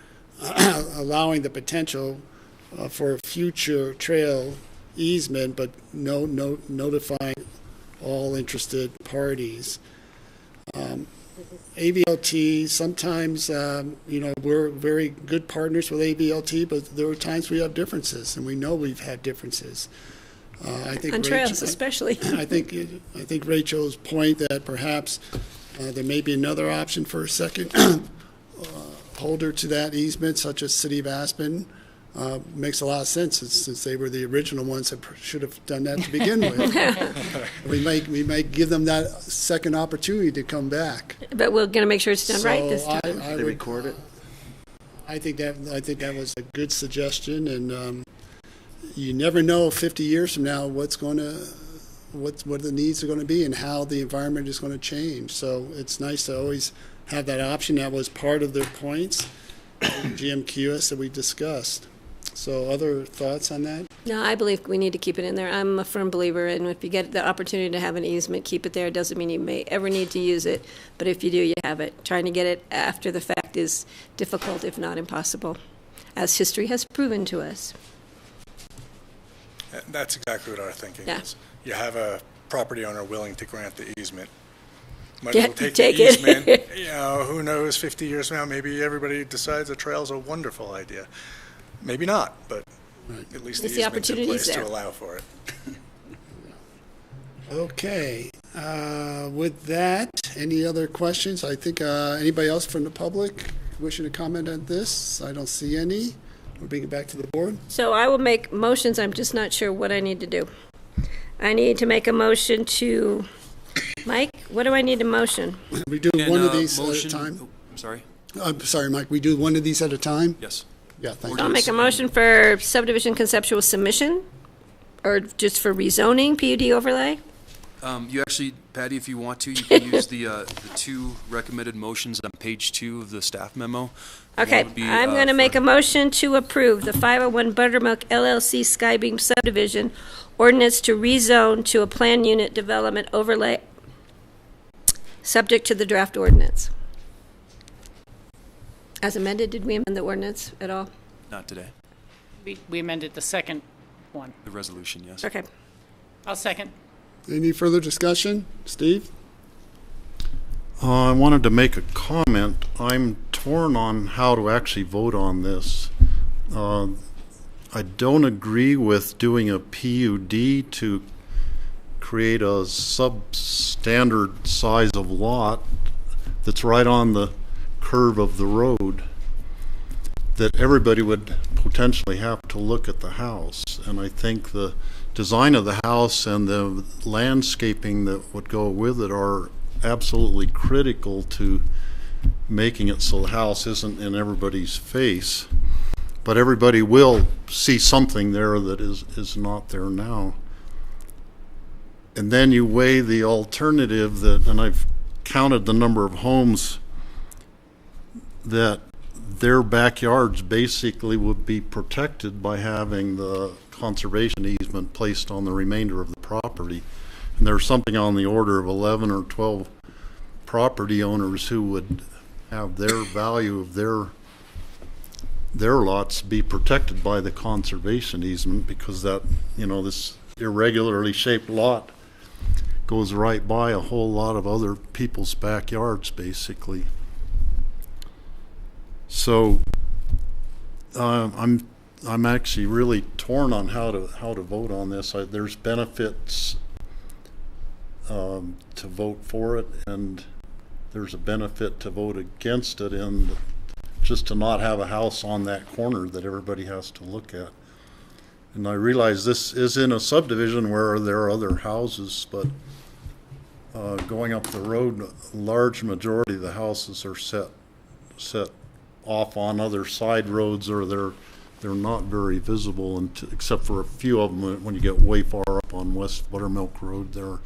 allowing the potential for a future trail easement, but notifying all interested parties. AVLT, sometimes, we're very good partners with AVLT, but there are times we have differences, and we know we've had differences. I think
on trails, especially.
I think Rachel's point that perhaps there may be another option for a second holder to that easement, such as City of Aspen, makes a lot of sense since they were the original ones that should have done that to begin with. we might give them that second opportunity to come back.
But we're going to make sure it's done right this time.
I
They record it.
I think that was a good suggestion, and you never know 50 years from now what the needs are going to be and how the environment is going to change. So it's nice to always have that option. That was part of their points, GMQS that we discussed. So other thoughts on that?
No, I believe we need to keep it in there. I'm a firm believer, and if you get the opportunity to have an easement, keep it there. It doesn't mean you may ever need to use it, but if you do, you have it. Trying to get it after the fact is difficult, if not impossible, as history has proven to us.
That's exactly what our thinking
Yeah.
is. You have a property owner willing to grant the easement. Might
Yeah,
as well take
take
the
it.
easement. Who knows, 50 years from now, maybe everybody decides a trail's a wonderful idea. Maybe not, but at least the
It's the
easement's in
opportunities
place
there.
to allow for it.
Okay. With that, any other questions? I think anybody else from the public wishing to comment on this? I don't see any. We'll bring it back to the board.
So I will make motions. I'm just not sure what I need to do. I need to make a motion to, Mike, what do I need to motion?
We do one of these
motion,
at a time.
I'm sorry.
I'm sorry, Mike. We do one of these at a time?
Yes.
Yeah, thank
I'll
you.
make a motion for subdivision conceptual submission, or just for rezoning, PUD overlay.
You actually, Patty, if you want to, you can use the 2 recommended motions on page 2 of the staff memo.
Okay,
One would be,
I'm going to
for-
make a motion to approve the 501 Buttermilk LLC Skybeam subdivision ordinance to rezone to a planned unit development overlay, subject to the draft ordinance. As amended, did we amend the ordinance at all?
Not today.
We amended the second one.
The resolution, yes.
Okay.
I'll second.
Any further discussion? Steve?
I wanted to make a comment. I'm torn on how to actually vote on this. I don't agree with doing a PUD to create a substandard size of lot that's right on the curve of the road, that everybody would potentially have to look at the house. And I think the design of the house and the landscaping that would go with it are absolutely critical to making it so the house isn't in everybody's face. But everybody will see something there that is not there now. And then you weigh the alternative that, and I've counted the number of homes that their backyards basically would be protected by having the conservation easement placed on the remainder of the property. And there's something on the order of 11 or 12 property owners who would have their value of their lots be protected by the conservation easement, because that, this irregularly shaped lot goes right by a whole lot of other people's backyards, basically. So I'm actually really torn on how to vote on this. There's benefits to vote for it, and there's a benefit to vote against it, and just to not have a house on that corner that everybody has to look at. And I realize this is in a subdivision where there are other houses, but going up the road, a large majority of the houses are set off on other side roads, or they're not very visible, except for a few of them. When you get way far up on West Buttermilk Road, there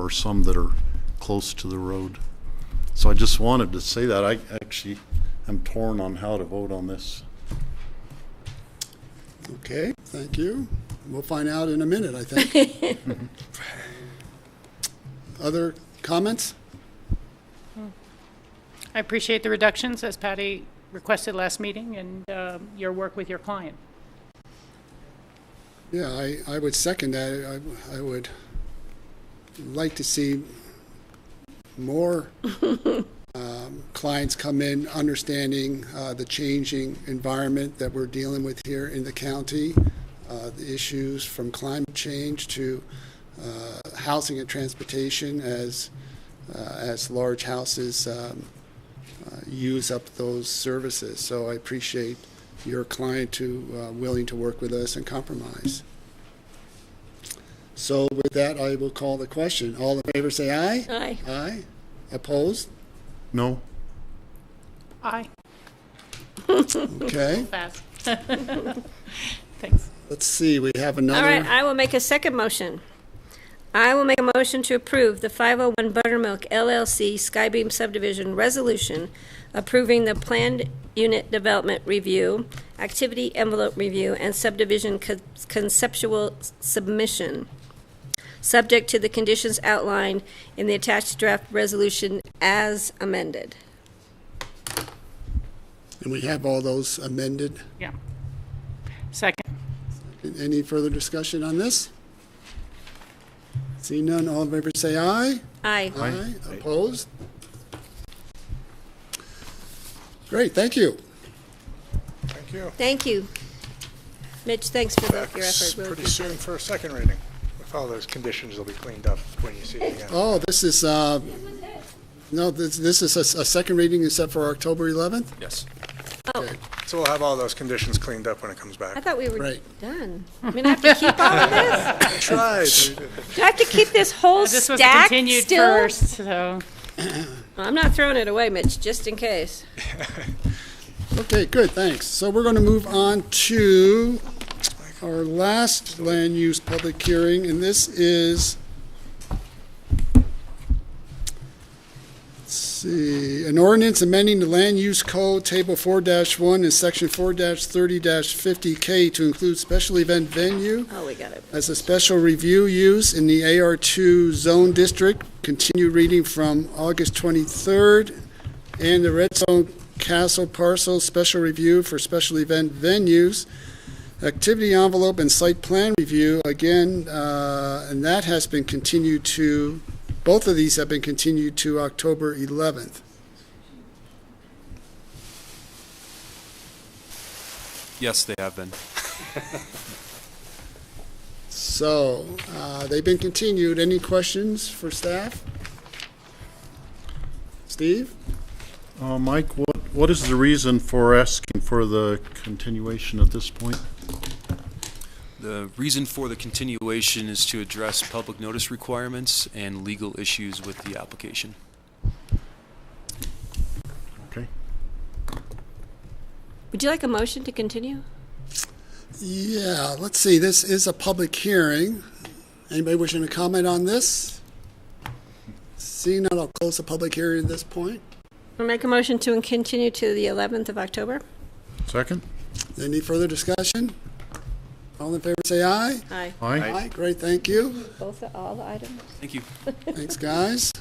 are some that are close to the road. So I just wanted to say that I actually am torn on how to vote on this.
Okay, thank you. We'll find out in a minute, I think. Other comments?
I appreciate the reductions, as Patty requested last meeting, and your work with your client.
Yeah, I would second that. I would like to see more clients come in understanding the changing environment that we're dealing with here in the county, the issues from climate change to housing and transportation as large houses use up those services. So I appreciate your client willing to work with us and compromise. So with that, I will call the question. All in favor say aye.
Aye.
Aye. Opposed?
No.
Aye.
Okay.
Fast. Thanks.
Let's see, we have another.
All right, I will make a second motion. I will make a motion to approve the 501 Buttermilk LLC Skybeam Subdivision Resolution approving the planned unit development review, activity envelope review, and subdivision conceptual submission, subject to the conditions outlined in the attached draft resolution as amended.
And we have all those amended.
Yeah. Second.
Any further discussion on this? See none, all in favor say aye.
Aye.
Aye. Opposed? Great, thank you.
Thank you.
Thank you. Mitch, thanks for your effort. Really
Pretty soon for a second reading. With all those conditions, will be cleaned up when you see it again.
Oh, this is, no, this is a second reading except for October 11th?
Yes.
Oh.
Okay.
So we'll have all those conditions cleaned up when it comes back.
I thought we were
Right.
done. I mean, I have to keep all of this?
I tried.
Do I have to keep this whole
This was
stack
continued
still?
first, so.
Well, I'm not throwing it away, Mitch, just in case.
Okay, good, thanks. So we're going to move on to our last land use public hearing, and this is, let's see, an ordinance amending the land use code, table 4-1 and section 4-30-50K to include special event venue
Oh, we got it.
as a special review use in the AR2 zone district. Continue reading from August 23rd, and the Redstone Castle parcel special review for special event venues Activity envelope and site plan review, again, and that has been continued to, both of these have been continued to October 11th.
Yes, they have been.
So, they've been continued. Any questions for staff? Steve?
Mike, what is the reason for asking for the continuation at this point?
The reason for the continuation is to address public notice requirements and legal issues with the application.
Okay.
Would you like a motion to continue?
Yeah, let's see. This is a public hearing. Anybody wishing to comment on this? Seeing none, I'll close the public hearing at this point.
We'll make a motion to continue to the 11th of October.
Second?
Any further discussion? All in favor say aye.
Aye.
Aye.
Aye, great, thank you.
All the items.
Thank you.
Thanks, guys.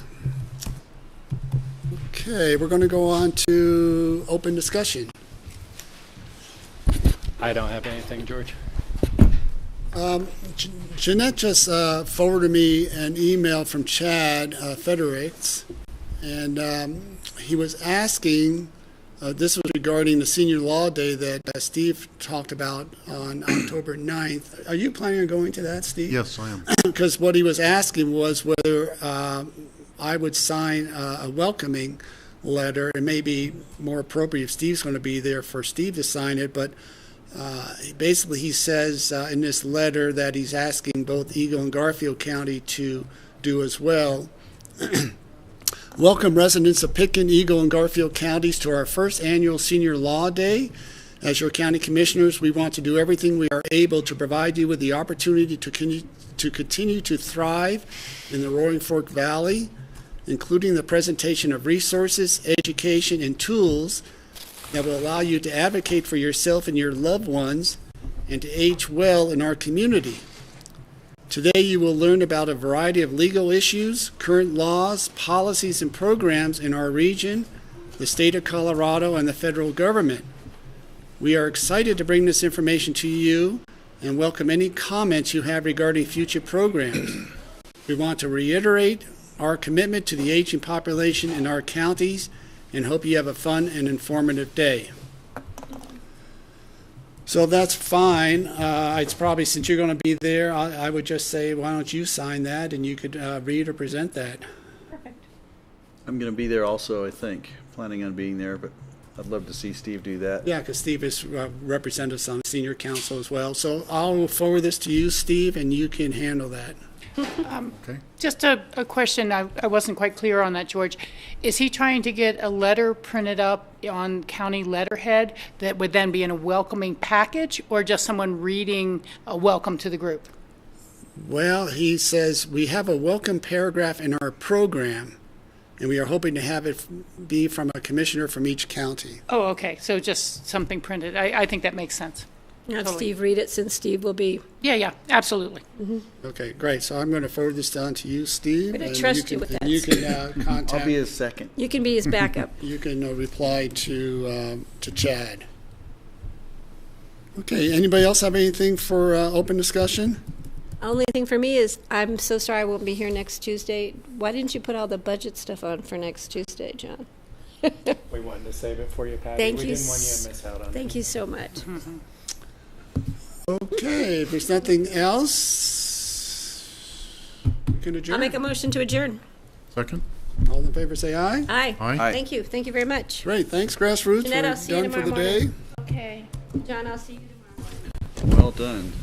Okay, we're going to go on to open discussion.
I don't have anything, George.
Jeanette just forwarded me an email from Chad Federics, and he was asking, this was regarding the Senior Law Day that Steve talked about on October 9th. Are you planning on going to that, Steve?
Yes, I am.
Because what he was asking was whether I would sign a welcoming letter. It may be more appropriate if Steve's going to be there for Steve to sign it, but basically he says in this letter that he's asking both Eagle and Garfield County to do as well. Welcome residents of Pitkin, Eagle, and Garfield counties to our first annual Senior Law Day. As your county commissioners, we want to do everything we are able to provide you with the opportunity to continue to thrive in the Roaring Fork Valley, including the presentation of resources, education, and tools that will allow you to advocate for yourself and your loved ones and to age well in our community. Today you will learn about a variety of legal issues, current laws, policies, and programs in our region, the state of Colorado, and the federal government. We are excited to bring this information to you and welcome any comments you have regarding future programs. We want to reiterate our commitment to the aging population in our counties and hope you have a fun and informative day. So that's fine. It's probably, since you're going to be there, I would just say, why don't you sign that and you could read or present that.
Perfect.
I'm going to be there also, I think, planning on being there, but I'd love to see Steve do that.
Yeah, because Steve is represented us on the senior council as well. So I'll forward this to you, Steve, and you can handle that.
Okay.
Just a question, I wasn't quite clear on that, George. Is he trying to get a letter printed up on county letterhead that would then be in a welcoming package, or just someone reading a welcome to the group?
Well, he says, we have a welcome paragraph in our program, and we are hoping to have it be from a commissioner from each county.
Oh, okay, so just something printed. I think that makes sense.
Have
Totally.
Steve read it, since Steve will be.
Yeah, absolutely.
Okay, great. So I'm going to forward this down to you, Steve.
I'm gonna
and
trust you with that,
and you can contact.
I'll be his second.
You can be his backup.
You can reply to Chad. Okay, anybody else have anything for open discussion?
Only thing for me is, I'm so sorry I won't be here next Tuesday. Why didn't you put all the budget stuff on for next Tuesday, John?
We wanted to save it for you, Patty.
Thank
we
you.
didn't want you to miss out on it.
Thank you so much.
Okay, if there's nothing else, we can adjourn.
I'll make a motion to adjourn.
Second?
All in favor say aye.
Aye.
Aye.
Thank you. Thank you very much.
Great, thanks Grassroots.
Jeanette, I'll
We're
see you
done for the
tomorrow
day.
morning. Okay. John, I'll see you tomorrow morning.
Well done.